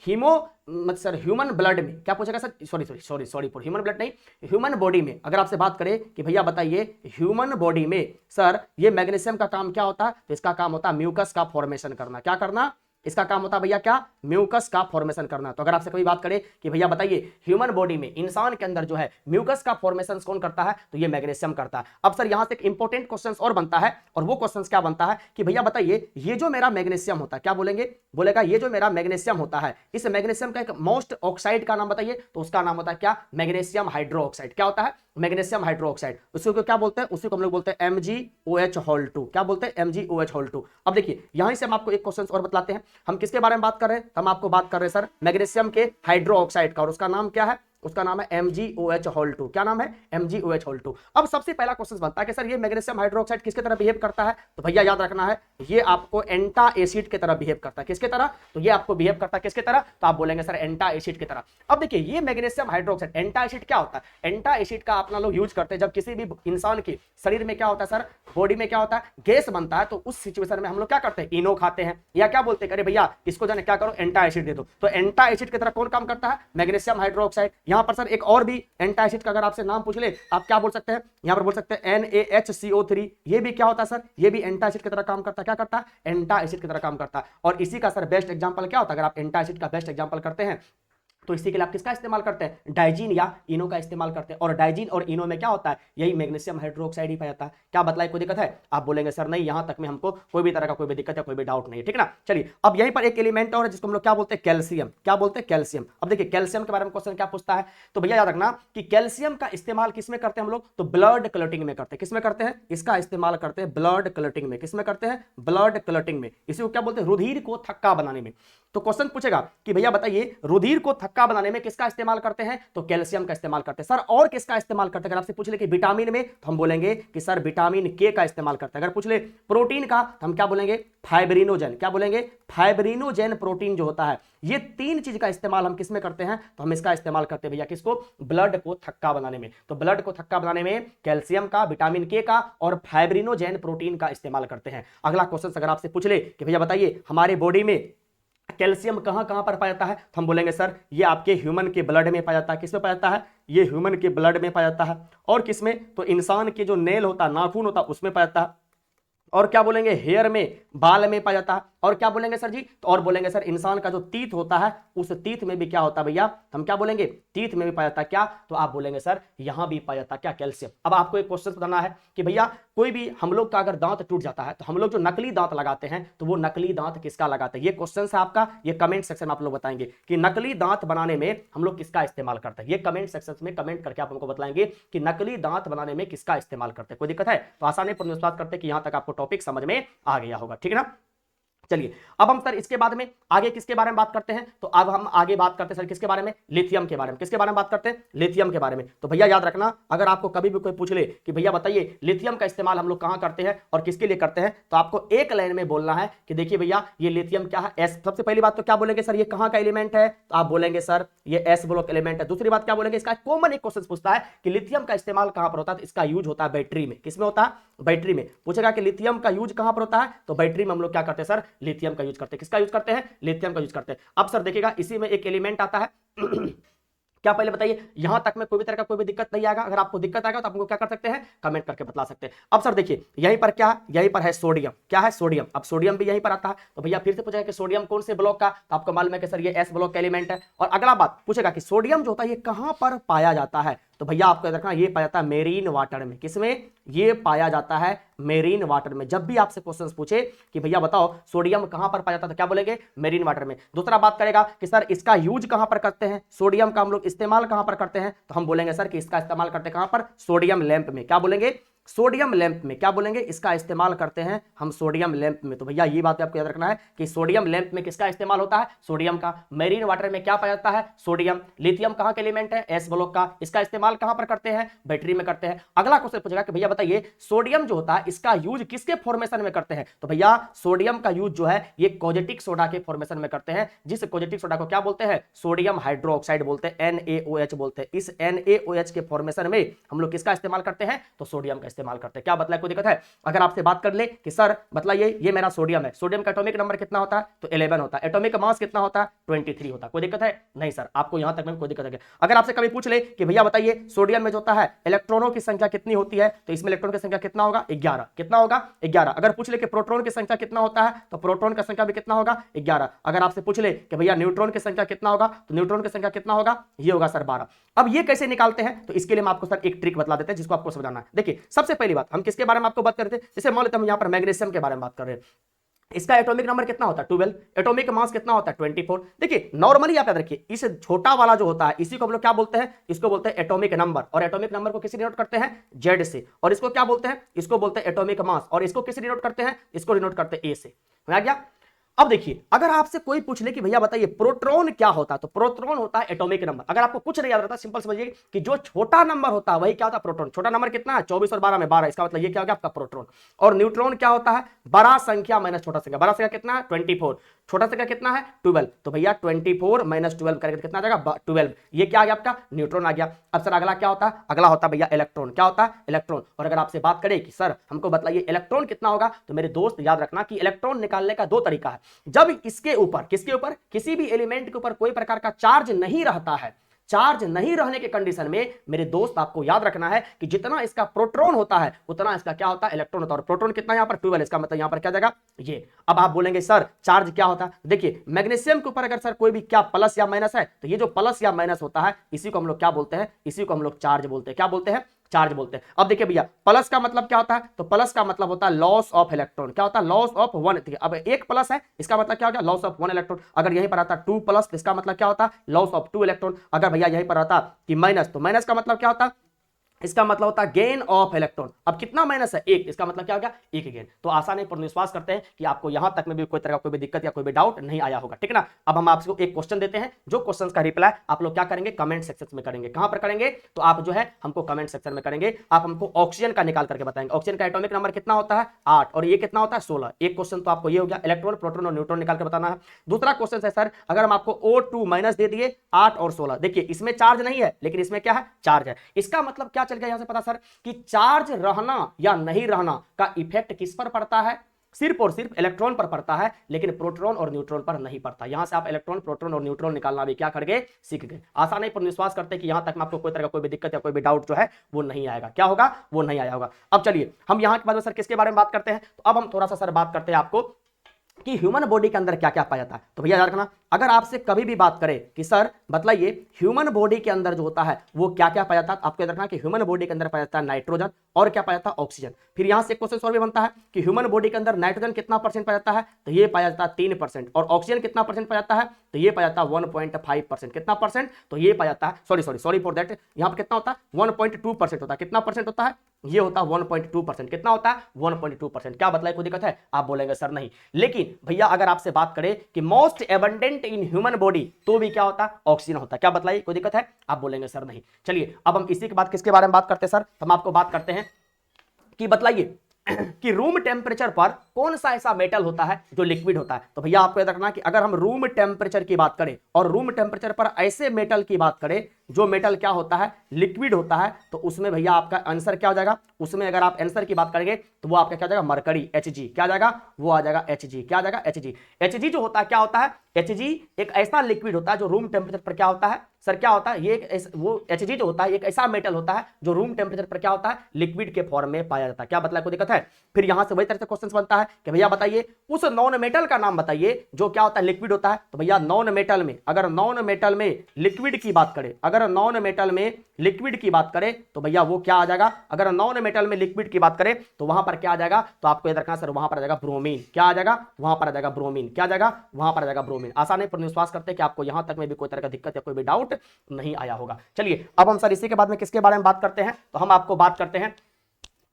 सर ह्यूमन ब्लड में क्या पूछेगा sir, sorry for human blood नहीं, ह्यूमन बॉडी में अगर आपसे बात करें कि भैया बताइए ह्यूमन बॉडी में सर ये मैग्नीशियम का काम क्या होता है, तो इसका काम होता है म्यूकस का फॉर्मेशन करना। क्या करना, इसका काम होता है भैया क्या, म्यूकस का फॉर्मेशन करना। तो अगर आपसे कभी बात करें कि भैया बताइए ह्यूमन बॉडी में, इंसान के अंदर जो है म्यूकस का फॉर्मेशन कौन करता है, तो ये मैग्नीशियम करता है। अब सर यहां से एक इंपॉर्टेंट क्वेश्चन और बनता है, और वो क्वेश्चन क्या बनता है कि भैया बताइए ये जो मेरा मैग्नीशियम होता है, क्या बोलेंगे, बोलेगा ये जो मेरा मैग्नीशियम होता है, इस मैग्नीशियम का एक मोस्ट ऑक्साइड का नाम बताइए, तो उसका नाम होता है क्या, मैग्नीशियम हाइड्रोक्साइड। क्या होता है, मैग्नीशियम हाइड्रोक्साइड। उसको क्या बोलते हैं, उसी को हम लोग बोलते हैं MgOH2। क्या बोलते हैं, MgOH2। अब देखिए यहां से हम आपको एक क्वेश्चन और बतलाते हैं, हम किसके बारे में बात कर रहे हैं, हम आपको बात कर रहे हैं सर मैग्नीशियम के हाइड्रोक्साइड का, और उसका नाम क्या है, उसका नाम है MgOH2। क्या नाम है, MgOH2। अब सबसे पहला क्वेश्चन बनता है कि सर ये मैग्नीशियम हाइड्रोक्साइड किसके तरह बिहेव करता है, तो भैया याद रखना है ये आपको एंटा एसिड की तरह बिहेव करता है। किसके तरह, तो ये आपको बिहेव करता है किसके तरह, तो आप बोलेंगे सर एंटा एसिड की तरह। अब देखिए ये मैग्नीशियम हाइड्रोक्साइड, एंटा एसिड क्या होता है, एंटा एसिड का अपना लोग यूज करते हैं जब किसी भी इंसान के शरीर में क्या होता है सर, बॉडी में क्या होता है, गैस बनता है, तो उस सिचुएशन में हम लोग क्या करते हैं, इनो खाते हैं, या क्या बोलते हैं, अरे भैया इसको जाने क्या करो, एंटा एसिड दे दो। तो एंटा एसिड की तरह कौन काम करता है, मैग्नीशियम हाइड्रोक्साइड। यहां पर सर एक और भी एंटा एसिड का अगर आपसे नाम पूछ ले, आप क्या बोल सकते हैं, यहां पर बोल सकते हैं NaHCO3। ये भी क्या होता है सर, ये भी एंटा एसिड की तरह काम करता है। क्या करता है, एंटा एसिड की तरह काम करता है। और इसी का सर बेस्ट एग्जांपल क्या होता है, अगर आप एंटा एसिड का बेस्ट एग्जांपल करते हैं तो इसी के लिए आप किसका इस्तेमाल करते हैं, डाइजीन या इनो का इस्तेमाल करते हैं। और डाइजीन और इनो में क्या होता है, यही मैग्नीशियम हाइड्रोक्साइड ही पाया जाता है। क्या बतलाए, कोई दिक्कत है, आप बोलेंगे सर नहीं, यहां तक में हमको कोई भी तरह का कोई भी दिक्कत है, कोई भी डाउट नहीं है, ठीक है ना। चलिए अब यहीं पर एक एलिमेंट और है जिसको हम लोग क्या बोलते हैं, कैल्शियम। क्या बोलते हैं, कैल्शियम। अब देखिए कैल्शियम के बारे में क्वेश्चन क्या पूछता है, तो भैया याद रखना कि कैल्शियम का इस्तेमाल किसमें करते हैं हम लोग, तो ब्लड क्लॉटिंग में करते हैं। किसमें करते हैं, इसका इस्तेमाल करते हैं ब्लड क्लॉटिंग में। किसमें करते हैं, ब्लड क्लॉटिंग में। इसी को क्या बोलते हैं, रुधिर को थक्का बनाने में। तो क्वेश्चन पूछेगा कि भैया बताइए रुधिर को थक्का बनाने में किसका इस्तेमाल करते हैं, तो कैल्शियम का इस्तेमाल करते हैं। सर और किसका इस्तेमाल करते हैं, अगर आपसे पूछ ले कि विटामिन में, तो हम बोलेंगे कि सर विटामिन के का इस्तेमाल करते हैं। अगर पूछ ले प्रोटीन का, तो हम क्या बोलेंगे, फाइब्रिनोजेन। क्या बोलेंगे, फाइब्रिनोजेन प्रोटीन जो होता है। ये तीन चीज का इस्तेमाल हम किसमें करते हैं, तो हम इसका इस्तेमाल करते हैं भैया किसको, ब्लड को थक्का बनाने में। तो ब्लड को थक्का बनाने में कैल्शियम का, विटामिन के का और फाइब्रिनोजेन प्रोटीन का इस्तेमाल करते हैं। अगला क्वेश्चन अगर आपसे पूछ ले कि भैया बताइए हमारे बॉडी में कैल्शियम कहां कहां पर पाया जाता है, तो हम बोलेंगे सर ये आपके ह्यूमन के ब्लड में पाया जाता है। किसमें पाया जाता है, ये ह्यूमन के ब्लड में पाया जाता है। और किसमें, तो इंसान के जो नेल होता है, नाखून होता है, उसमें पाया जाता है। और क्या बोलेंगे, हेयर में, बाल में पाया जाता है। और क्या बोलेंगे सर जी, तो और बोलेंगे सर इंसान का जो तीत होता है, उस तीत में भी क्या होता है भैया, हम क्या बोलेंगे, तीत में भी पाया जाता है। क्या, तो आप बोलेंगे सर यहां भी पाया जाता है क्या, कैल्शियम। अब आपको एक क्वेश्चन बताना है कि भैया कोई भी हम लोग का अगर दांत टूट जाता है, तो हम लोग जो नकली दांत लगाते हैं, तो वो नकली दांत किसका लगाते हैं। ये क्वेश्चन है आपका, ये कमेंट सेक्शन में आप लोग बताएंगे कि नकली दांत बनाने में हम लोग किसका इस्तेमाल करते हैं। ये कमेंट सेक्शन में कमेंट करके आप हमको बताएंगे कि नकली दांत बनाने में किसका इस्तेमाल करते हैं। कोई दिक्कत है, तो आसानी पर विश्वास करते हैं कि यहां तक आपको टॉपिक समझ में आ गया होगा, ठीक है ना। चलिए अब हम सर इसके बाद में आगे किसके बारे में बात करते हैं, तो अब हम आगे बात करते हैं सर किसके बारे में, लिथियम के बारे में। किसके बारे में बात करते हैं, लिथियम के बारे में। तो भैया याद रखना, अगर आपको कभी भी कोई पूछ ले कि भैया बताइए लिथियम का इस्तेमाल हम लोग कहां करते हैं और किसके लिए करते हैं, तो आपको एक लाइन में बोलना है कि देखिए भैया ये लिथियम क्या है, एस। सबसे पहली बात तो क्या बोलेंगे सर, ये कहां का एलिमेंट है, तो आप बोलेंगे सर ये एस ब्लॉक एलिमेंट है। दूसरी बात क्या बोलेंगे, इसका कॉमन एक क्वेश्चन पूछता है कि लिथियम का इस्तेमाल कहां पर होता है, तो इसका यूज होता है बैटरी में। किसमें होता है, बैटरी में। पूछेगा कि लिथियम का यूज कहां पर होता है, तो बैटरी में हम लोग क्या करते हैं सर, लिथियम का यूज करते हैं। किसका यूज करते हैं, लिथियम का यूज करते हैं। अब सर देखिएगा इसी में एक एलिमेंट आता है क्या, पहले बताइए यहां तक में कोई भी तरह का कोई भी दिक्कत नहीं आएगा। अगर आपको दिक्कत आएगा तो आपको क्या कर सकते हैं, कमेंट करके बता सकते हैं। अब सर देखिए यहीं पर क्या, यहीं पर है सोडियम। क्या है, सोडियम। अब सोडियम भी यहीं पर आता है। तो भैया फिर से पूछेगा कि सोडियम कौन से ब्लॉक का, तो आपको मालूम है कि सर ये एस ब्लॉक का एलिमेंट है। और अगला बात पूछेगा कि सोडियम जो होता है ये कहां पर पाया जाता है, तो भैया आपको याद रखना ये पाया जाता है मेरीन वाटर में। किसमें, ये पाया जाता है मेरीन वाटर में। जब भी आपसे क्वेश्चन पूछे कि भैया बताओ सोडियम कहां पर पाया जाता है, तो क्या बोलेंगे, मेरीन वाटर में। दूसरा बात करेगा कि सर इसका यूज कहां पर करते हैं, सोडियम का हम लोग इस्तेमाल कहां पर करते हैं, तो हम बोलेंगे सर कि इसका इस्तेमाल करते हैं कहां पर, सोडियम लैंप में। क्या बोलेंगे, सोडियम लैंप में क्या बोलेंगे, इसका इस्तेमाल करते हैं हम सोडियम लैंप में। तो भैया ये बात आपको याद रखना है कि सोडियम लैंप में किसका इस्तेमाल होता है, सोडियम का। मेरीन वाटर में क्या पाया जाता है, सोडियम। लिथियम कहां का एलिमेंट है, एस ब्लॉक का। इसका इस्तेमाल कहां पर करते हैं, बैटरी में करते हैं। अगला क्वेश्चन पूछेगा कि भैया बताइए सोडियम जो होता है इसका यूज किसके फॉर्मेशन में करते हैं। तो भैया सोडियम का यूज जो है ये कोजेटिक सोडा के फॉर्मेशन में करते हैं, जिस कोजेटिक सोडा को क्या बोलते हैं, सोडियम हाइड्रोक्साइड बोलते हैं, NaOH बोलते हैं। इस NaOH के फॉर्मेशन में हम लोग किसका इस्तेमाल करते हैं, तो सोडियम का इस्तेमाल करते हैं। क्या बतलाए, कोई दिक्कत है। अगर आपसे बात कर ले कि सर बतलाइए ये मेरा सोडियम है, सोडियम का एटॉमिक नंबर कितना होता है, तो 11 होता है। एटॉमिक मास कितना होता है, 23 होता है। कोई दिक्कत है, नहीं सर, आपको यहां तक में कोई दिक्कत है। अगर आपसे कभी पूछ ले कि भैया बताइए सोडियम में जो होता है इलेक्ट्रॉनों की संख्या कितनी होती है, तो इसमें इलेक्ट्रॉन की संख्या कितना होगा, 11। कितना होगा, 11। अगर पूछ ले कि प्रोटॉन की संख्या कितना होता है, तो प्रोटॉन का संख्या भी कितना होगा, 11। अगर आपसे पूछ ले कि भैया न्यूट्रॉन की संख्या कितना होगा, तो न्यूट्रॉन की संख्या कितना होगा, ये होगा सर 12। अब ये कैसे निकालते हैं, तो इसके लिए हम आपको सर एक ट्रिक बता देते हैं जिसको आपको समझाना है। देखिए सबसे पहली बात हम किसके बारे में आपको बात करते हैं, जैसे मान लेते हैं हम यहां पर मैग्नीशियम के बारे में बात कर रहे हैं। इसका एटॉमिक नंबर कितना होता है, 12। एटॉमिक मास कितना होता है, 24। देखिए नॉर्मली आप याद रखिए इस छोटा वाला जो होता है इसी को हम लोग क्या बोलते हैं, इसको बोलते हैं एटॉमिक नंबर। और एटॉमिक नंबर को किसी डिनोट करते हैं, जेड से। और इसको क्या बोलते हैं, इसको बोलते हैं एटॉमिक मास। और इसको किसी डिनोट करते हैं, इसको डिनोट करते हैं ए से। आ गया। अब देखिए अगर आपसे कोई पूछ ले कि भैया बताइए प्रोटॉन क्या होता है, तो प्रोटॉन होता है एटॉमिक नंबर। अगर आपको कुछ नहीं याद रहता सिंपल समझिए कि जो छोटा नंबर होता है वही क्या होता है, प्रोटॉन। छोटा नंबर कितना है, 24 और 12 में 12। इसका मतलब ये क्या हो गया आपका प्रोटॉन। और न्यूट्रॉन क्या होता है, बड़ा संख्या माइनस छोटा संख्या। बड़ा संख्या कितना है, 24। छोटा संख्या कितना है, 12। तो भैया 24 माइनस 12 करेंगे कितना आ जाएगा, 12। ये क्या आ गया आपका, न्यूट्रॉन आ गया। अब सर अगला क्या होता है, अगला होता है भैया इलेक्ट्रॉन। क्या होता है, इलेक्ट्रॉन। और अगर आपसे बात करें कि सर हमको बताइए इलेक्ट्रॉन कितना होगा, तो मेरे दोस्त याद रखना कि इलेक्ट्रॉन निकालने का दो तरीका है। जब इसके ऊपर, किसके ऊपर, किसी भी एलिमेंट के ऊपर कोई प्रकार का चार्ज नहीं रहता है, चार्ज नहीं रहने के कंडीशन में मेरे दोस्त आपको याद रखना है कि जितना इसका प्रोटॉन होता है उतना इसका क्या होता है, इलेक्ट्रॉन होता है। और प्रोटॉन कितना यहां पर, 12। इसका मतलब यहां पर क्या जाएगा, ये। अब आप बोलेंगे सर चार्ज क्या होता है, देखिए मैग्नीशियम के ऊपर अगर सर कोई भी क्या प्लस या माइनस है, तो ये जो प्लस या माइनस होता है इसी को हम लोग क्या बोलते हैं, इसी को हम लोग चार्ज बोलते हैं। क्या बोलते हैं, चार्ज बोलते हैं। अब देखिए भैया प्लस का मतलब क्या होता है, तो प्लस का मतलब होता है लॉस ऑफ इलेक्ट्रॉन। क्या होता है, लॉस ऑफ 1। अब एक प्लस है इसका मतलब क्या हो गया, लॉस ऑफ 1 इलेक्ट्रॉन। अगर यहीं पर आता 2 प्लस तो इसका मतलब क्या होता है, लॉस ऑफ 2 इलेक्ट्रॉन। अगर भैया यहीं पर आता कि माइनस, तो माइनस का मतलब क्या होता है, इसका मतलब होता है गेन ऑफ इलेक्ट्रॉन। अब कितना माइनस है, 1। इसका मतलब क्या हो गया, 1 गेन। तो आसानी पर विश्वास करते हैं कि आपको यहां तक में भी कोई तरह का कोई भी दिक्कत या कोई भी डाउट नहीं आया होगा, ठीक है ना। अब हम आपको एक क्वेश्चन देते हैं, जो क्वेश्चन का रिप्लाई आप लोग क्या करेंगे, कमेंट सेक्शन में करेंगे। कहां पर करेंगे, तो आप जो है हमको कमेंट सेक्शन में करेंगे। आप हमको ऑक्सीजन का निकाल करके बताएंगे। ऑक्सीजन का एटॉमिक नंबर कितना होता है, 8। और ये कितना होता है, 16। एक क्वेश्चन तो आपको ये हो गया, इलेक्ट्रॉन, प्रोटॉन और न्यूट्रॉन निकाल कर बताना है। दूसरा क्वेश्चन है सर अगर हम आपको O2 माइनस दे दिए 8 और 16, देखिए इसमें चार्ज नहीं है लेकिन इसमें क्या है, चार्ज है। इसका मतलब क्या चल गया यहां से पता सर कि चार्ज रहना या नहीं रहना का इफेक्ट किस पर पड़ता है, सिर्फ और सिर्फ इलेक्ट्रॉन पर पड़ता है, लेकिन प्रोटॉन और न्यूट्रॉन पर नहीं पड़ता। यहां से आप इलेक्ट्रॉन, प्रोटॉन और न्यूट्रॉन निकालना भी क्या कर गए, सीख गए। आसानी पर विश्वास करते हैं कि यहां तक में आपको कोई तरह का कोई भी दिक्कत या कोई भी डाउट जो है वो नहीं आएगा। क्या होगा, वो नहीं आया होगा। अब चलिए हम यहां के बाद में सर किसके बारे में बात करते हैं, तो अब हम थोड़ा सा सर बात करते हैं आपको कि ह्यूमन बॉडी के अंदर क्या क्या पाया जाता है। तो भैया याद रखना अगर आपसे कभी भी बात करें कि सर बतलाइए ह्यूमन बॉडी के अंदर जो होता है वो क्या क्या पाया जाता है, आपको याद रखना कि ह्यूमन बॉडी के अंदर पाया जाता है नाइट्रोजन और क्या पाया जाता है, ऑक्सीजन। फिर यहां से क्वेश्चन और भी बनता है कि ह्यूमन बॉडी के अंदर नाइट्रोजन कितना परसेंट पाया जाता है, तो ये पाया जाता है 3%। और ऑक्सीजन कितना परसेंट पाया जाता है, तो ये पाया जाता है 1.5%। कितना परसेंट, तो ये पाया जाता है, सॉरी फॉर दैट, यहां पर कितना होता है, 1.2% होता है। कितना परसेंट होता है, ये होता है 1.2%। कितना होता है, 1.2%। क्या बतलाए, कोई दिक्कत है, आप बोलेंगे सर नहीं। लेकिन भैया अगर आपसे बात करें कि most abundant in human body, तो भी क्या होता है, ऑक्सीजन होता है। क्या बतलाइए, कोई दिक्कत है, आप बोलेंगे सर नहीं। चलिए अब हम इसी के बाद किसके बारे में बात करते हैं सर, हम आपको बात करते हैं कि बतलाइए कि रूम टेम्परेचर पर कौन सा ऐसा मेटल होता है जो लिक्विड होता है। तो भैया आपको याद रखना कि अगर हम रूम टेम्परेचर की बात करें और रूम टेम्परेचर पर ऐसे मेटल की बात करें जो मेटल क्या होता है, लिक्विड होता है, तो उसमें भैया आपका आंसर क्या हो जाएगा, उसमें अगर आप आंसर की बात करेंगे तो वो आपका क्या जाएगा, मरकरी, Hg। क्या जाएगा, वो आ जाएगा Hg। क्या जाएगा, Hg। Hg जो होता है क्या होता है, Hg एक ऐसा लिक्विड होता है जो रूम टेम्परेचर पर क्या होता है सर, क्या होता है, ये वो Hg जो होता है एक ऐसा मेटल होता है जो रूम टेम्परेचर पर क्या होता है, लिक्विड के फॉर्म में पाया जाता है। क्या बतलाए, कोई दिक्कत है। फिर यहां से वही तरह से क्वेश्चन बनता है कि भैया बताइए उस नॉन मेटल का नाम बताइए जो क्या होता है, लिक्विड होता है। तो भैया नॉन मेटल में, अगर नॉन मेटल में लिक्विड की बात करें, अगर नॉन मेटल में लिक्विड की बात करें तो भैया वो क्या आ जाएगा, अगर नॉन मेटल में लिक्विड की बात करें तो वहां पर क्या आ जाएगा, तो आपको याद रखना सर वहां पर आ जाएगा ब्रोमीन। क्या आ जाएगा, वहां पर आ जाएगा ब्रोमीन। क्या आ जाएगा, वहां पर आ जाएगा ब्रोमीन। आसानी पर विश्वास करते हैं कि आपको यहां तक में भी कोई तरह का दिक्कत या कोई भी डाउट नहीं आया होगा। चलिए अब हम सर इसी के बाद में किसके बारे में बात करते हैं, तो हम आपको बात करते हैं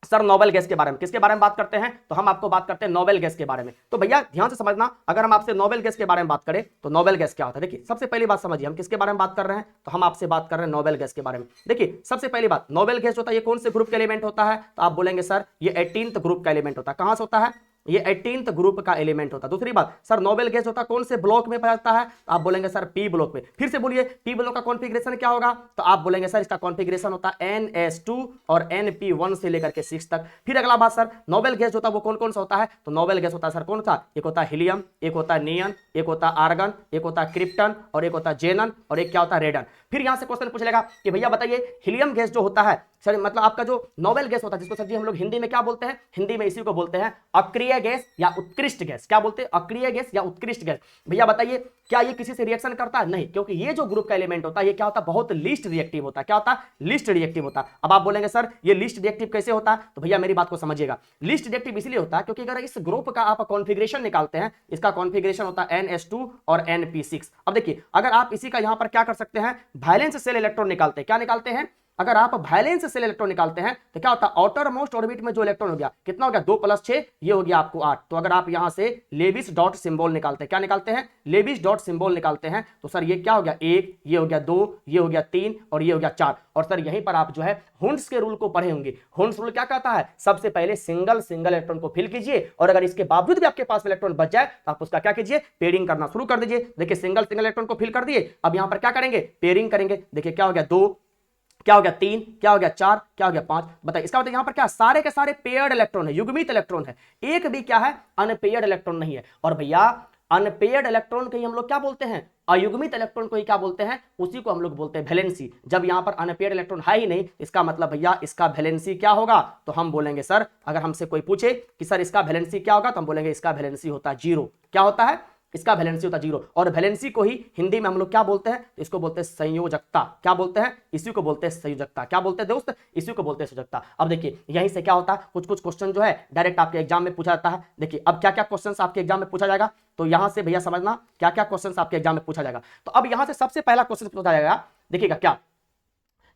सर नोबेल गैस के बारे में, किसके बारे में बात करते हैं? तो हम आपको बात करते हैं नोबेल गैस के बारे में। तो भैया ध्यान से समझना, अगर हम आपसे नोबेल गैस के बारे में बात करें तो नोबेल गैस क्या होता है। देखिए सबसे पहली बात समझिए, हम किसके बारे में बात कर रहे हैं? तो हम आपसे बात कर रहे हैं नोबेल गैस के बारे में। देखिए सबसे पहली बात, नोबेल गैस होता है ये कौन से ग्रुप का एलिमेंट होता है? तो आप बोलेंगे सर ये 18th ग्रुप का एलिमेंट होता है। कहां से होता है? ये 18th ग्रुप का एलिमेंट होता है। दूसरी बात, सर नोबेल गैस होता है कौन से ब्लॉक में पाया जाता है? तो आप बोलेंगे सर पी ब्लॉक में। फिर से बोलिए पी ब्लॉक का कॉन्फ़िगरेशन क्या होगा? तो आप बोलेंगे सर इसका कॉन्फ़िगरेशन होता है NS2 और NP1 से लेकर के 6 तक। फिर अगला बात, सर नोबेल गैस होता है वो कौन कौन सा होता है? तो नोबेल गैस होता है सर कौन सा? एक होता है हीलियम, एक होता है नियन, एक होता है आर्गन, एक होता है क्रिप्टन और एक होता है जेनन और एक क्या होता है? रेडन। फिर यहां से क्वेश्चन पूछ लेगा कि भैया बताइए हीलियम गैस जो होता है सर, मतलब आपका जो नोबेल गैस होता है जिसको सर जी हम लोग हिंदी में क्या बोलते हैं? हिंदी में इसी को बोलते हैं अक्रिय गैस या उत्कृष्ट गैस। क्या बोलते हैं? अक्रिय गैस या उत्कृष्ट गैस। भैया बताइए क्या ये किसी से रिएक्शन करता है? नहीं, क्योंकि ये जो ग्रुप का एलिमेंट होता है ये क्या होता है? बहुत लीस्ट रिएक्टिव होता है। क्या होता है? लीस्ट रिएक्टिव होता है। अब आप बोलेंगे सर ये लीस्ट रिएक्टिव कैसे होता है? तो भैया मेरी बात को समझिएगा, लीस्ट रिएक्टिव इसलिए होता है क्योंकि अगर इस ग्रुप का आप कॉन्फ़िगरेशन निकालते हैं, इसका कॉन्फ़िगरेशन होता है NS2 और NP6। अब देखिए अगर आप इसी का यहां पर क्या कर सकते हैं? वैलेंस शेल इलेक्ट्रॉन निकालते हैं। क्या निकालते हैं? अगर आप वैलेंस शेल इलेक्ट्रॉन निकालते हैं तो क्या होता है? आउटर मोस्ट ऑर्बिट में जो इलेक्ट्रॉन हो गया कितना हो गया? 2 + 6, ये हो गया आपको 8। तो अगर आप यहां से लेविस डॉट सिंबल निकालते हैं, क्या निकालते हैं? लेविस डॉट सिंबल निकालते हैं, तो सर ये क्या हो गया? 1, ये हो गया 2, ये हो गया 3 और ये हो गया 4। और सर यहीं पर आप जो है हुंड्स के रूल को पढ़े होंगे। हुंड्स रूल क्या कहता है? सबसे पहले सिंगल सिंगल इलेक्ट्रॉन को फिल कीजिए और अगर इसके बावजूद भी आपके पास इलेक्ट्रॉन बच जाए तो आप उसका क्या कीजिए? पेयरिंग करना शुरू कर दीजिए। देखिए सिंगल सिंगल इलेक्ट्रॉन को फिल कर दिए, अब यहां पर क्या करेंगे? पेयरिंग करेंगे। देखिए क्या हो गया? 2, क्या हो गया? 3, क्या हो गया? 4, क्या हो गया? 5। बताइए इसका मतलब यहां पर क्या सारे के सारे पेयर्ड इलेक्ट्रॉन है, युग्मित इलेक्ट्रॉन है, एक भी क्या है? अनपेयर्ड इलेक्ट्रॉन नहीं है। और भैया अनपेयर्ड इलेक्ट्रॉन को ही हम लोग क्या बोलते हैं? अयुग्मित इलेक्ट्रॉन को ही क्या बोलते हैं? उसी को हम लोग बोलते हैं वैलेंसी। जब यहां पर अनपेयर्ड इलेक्ट्रॉन है ही नहीं, इसका मतलब भैया इसका वैलेंसी क्या होगा? तो हम बोलेंगे सर, अगर हमसे कोई पूछे कि सर इसका वैलेंसी क्या होगा, तो हम बोलेंगे इसका वैलेंसी होता है 0। क्या होता है? इसका वैलेंसी होता है 0। और वैलेंसी को ही हिंदी में हम लोग क्या बोलते हैं? इसको बोलते हैं संयोजकता। क्या बोलते हैं? इसी को बोलते हैं संयोजकता। क्या बोलते हैं दोस्त? इसी को बोलते हैं संयोजकता। अब देखिए यहीं से क्या होता है, कुछ कुछ क्वेश्चन जो है डायरेक्ट आपके एग्जाम में पूछा जाता है। देखिए अब क्या क्या क्वेश्चन आपके एग्जाम में पूछा जाएगा, तो यहां से भैया समझना क्या क्या क्वेश्चन आपके एग्जाम में पूछा जाएगा। तो अब यहां से सबसे पहला क्वेश्चन पूछा जाएगा, देखिएगा क्या,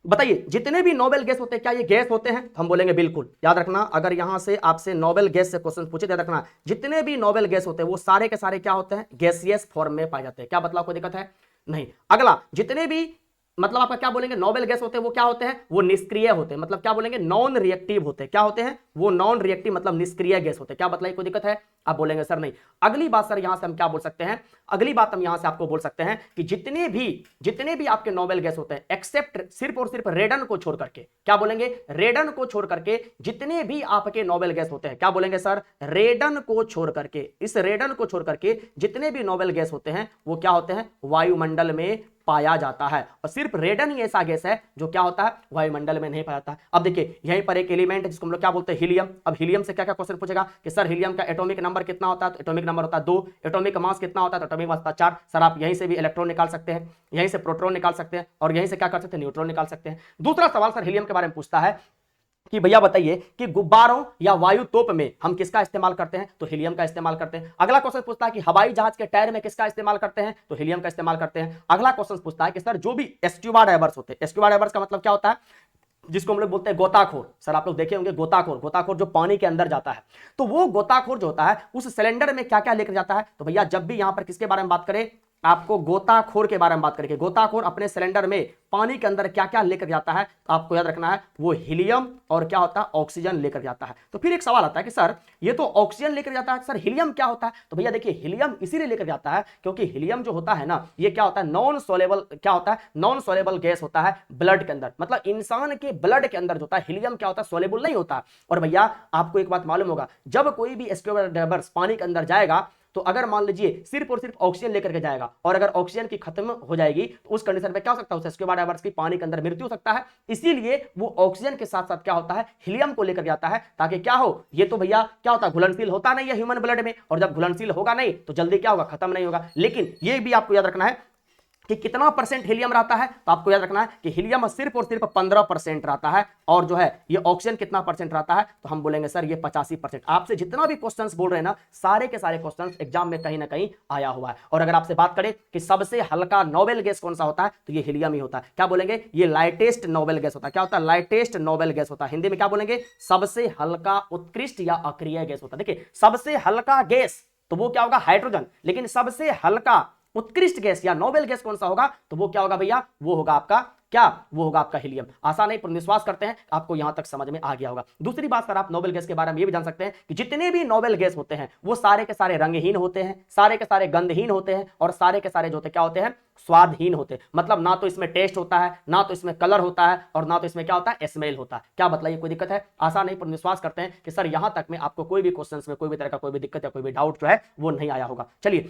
बताइए जितने भी नोबेल गैस होते हैं क्या ये गैस होते हैं? हम बोलेंगे बिल्कुल। याद रखना, अगर यहां से आपसे नोबेल गैस से क्वेश्चन पूछे, याद रखना जितने भी नोबेल गैस होते हैं वो सारे के सारे क्या होते हैं? गैसियस फॉर्म में पाए जाते हैं। क्या मतलब कोई दिक्कत है? नहीं। अगला, जितने भी मतलब आपका क्या बोलेंगे? नोबेल गैस होते हैं वो क्या होते हैं? वो निष्क्रिय होते हैं। मतलब क्या बोलेंगे? नॉन रिएक्टिव होते हैं। क्या होते हैं? वो नॉन रिएक्टिव मतलब निष्क्रिय गैस होते हैं। क्या बताइए कोई दिक्कत है? आप बोलेंगे सर नहीं। अगली बात सर यहां से हम क्या बोल सकते हैं? अगली बात हम यहां से आपको बोल सकते हैं कि जितने भी आपके नोबेल गैस होते हैं एक्सेप्ट सिर्फ और सिर्फ रेडन को छोड़ करके, क्या बोलेंगे? रेडन को छोड़ करके जितने भी आपके नोबेल गैस होते हैं, क्या बोलेंगे सर? रेडन को छोड़ करके, इस रेडन को छोड़ करके जितने भी नोबेल गैस होते हैं वो क्या होते हैं? वायुमंडल में पाया जाता है। और सिर्फ रेडन ही ऐसा गैस है जो क्या होता है? वायुमंडल में नहीं पाया जाता है। अब देखिए यहीं पर एक एलिमेंट है जिसको हम लोग क्या बोलते हैं? हीलियम। अब हीलियम से क्या क्या क्वेश्चन पूछेगा कि सर हीलियम का एटॉमिक नंबर कितना होता है? तो एटॉमिक नंबर होता है 2। एटॉमिक मास कितना होता है? तो एटॉमिक मास होता है 4। सर आप यहीं से भी इलेक्ट्रॉन निकाल सकते हैं, यहीं से प्रोटॉन निकाल सकते हैं और यहीं से क्या कर सकते हैं? न्यूट्रॉन निकाल सकते हैं। दूसरा सवाल सर हीलियम के बारे में पूछता है कि भैया बताइए कि गुब्बारों या वायु तोप में हम किसका इस्तेमाल करते हैं? तो हीलियम का इस्तेमाल करते हैं। अगला क्वेश्चन पूछता है कि हवाई जहाज के टायर में किसका इस्तेमाल करते हैं? तो हीलियम का इस्तेमाल करते हैं। अगला क्वेश्चन पूछता है कि सर जो भी स्क्यूबा डाइवर्स होते हैं, स्क्यूबा डाइवर्स का मतलब क्या होता है? जिसको हम लोग बोलते हैं गोताखोर। सर आप लोग देखे होंगे गोताखोर, गोताखोर जो पानी के अंदर जाता है, तो वो गोताखोर जो होता है उस सिलेंडर में क्या क्या लेकर जाता है? तो भैया जब भी यहां पर किसके बारे में बात करें, आपको गोताखोर के बारे में बात करेंगे। गोताखोर अपने सिलेंडर में पानी के अंदर क्या क्या लेकर जाता है? तो आपको याद रखना है वो हीलियम और क्या होता है? ऑक्सीजन लेकर जाता है। तो फिर एक सवाल आता है कि सर ये तो ऑक्सीजन लेकर जाता है, सर हीलियम क्या होता है? तो भैया देखिए हीलियम इसीलिए लेकर जाता है क्योंकि हीलियम जो होता है ना, ये क्या होता है? नॉन सोलेबल, क्या होता है? नॉन सोलेबल गैस होता है ब्लड के अंदर। मतलब इंसान के ब्लड के अंदर जो होता है हीलियम क्या होता है? सोलेबल नहीं होता। और भैया आपको एक बात मालूम होगा, जब कोई भी स्क्यूबा डाइवर्स पानी के अंदर जाएगा तो अगर मान लीजिए सिर्फ और सिर्फ ऑक्सीजन लेकर के जाएगा और अगर ऑक्सीजन की खत्म हो जाएगी तो उस कंडीशन में क्या हो सकता है? उस स्क्यूबा डाइवर्स की पानी के अंदर मृत्यु हो सकता है। इसीलिए वो ऑक्सीजन के साथ साथ क्या होता है? हीलियम को लेकर जाता है, ताकि क्या हो? ये तो भैया क्या होता है? घुलनशील होता नहीं है ह्यूमन ब्लड में, और जब घुलनशील होगा नहीं तो जल्दी क्या होगा? खत्म नहीं होगा। लेकिन ये भी आपको याद रखना है, कि कितना परसेंट हीलियम रहता है, तो आपको याद रखना है कि हीलियम सिर्फ और सिर्फ 15% रहता है, और जो है ये ऑक्सीजन कितना परसेंट रहता है, तो हम बोलेंगे सर ये 85%। आपसे जितना भी क्वेश्चंस बोल रहे हैं ना, सारे के सारे क्वेश्चंस एग्जाम में कहीं ना कहीं आया हुआ है। और अगर आपसे बात करें कि सबसे हल्का नोबेल गैस कौन सा होता है, तो ये हीलियम ही होता है। क्या बोलेंगे, ये लाइटेस्ट नोबेल गैस होता है। क्या होता है, लाइटेस्ट नोबेल गैस होता है। हिंदी में क्या बोलेंगे, सबसे हल्का उत्कृष्ट या अक्रिय गैस होता है। देखिए सबसे हल्का गैस तो वो क्या होगा, हाइड्रोजन, लेकिन सबसे हल्का उत्कृष्ट गैस या नोबेल गैस कौन सा होगा, तो वो क्या होगा भैया, वो होगा आपका क्या, वो होगा आपका हीलियम। आसान है, पर विश्वास करते हैं आपको यहां तक समझ में आ गया होगा। दूसरी बात सर, आप नोबेल गैस के बारे में ये भी जान सकते हैं कि जितने भी नोबेल गैस होते हैं वो सारे के सारे रंगहीन होते हैं, सारे के सारे गंधहीन होते हैं, और सारे के सारे जो होते क्या होते हैं, स्वादहीन होते हैं। मतलब ना तो इसमें टेस्ट होता है, ना तो इसमें कलर होता है, और ना तो इसमें क्या होता है, स्मेल होता है। क्या बताइए, कोई दिक्कत है? आसान नहीं, पर विश्वास करते हैं कि सर यहां तक में आपको कोई भी क्वेश्चन में कोई भी तरह का कोई भी दिक्कत या कोई भी डाउट जो है वो नहीं आया होगा। चलिए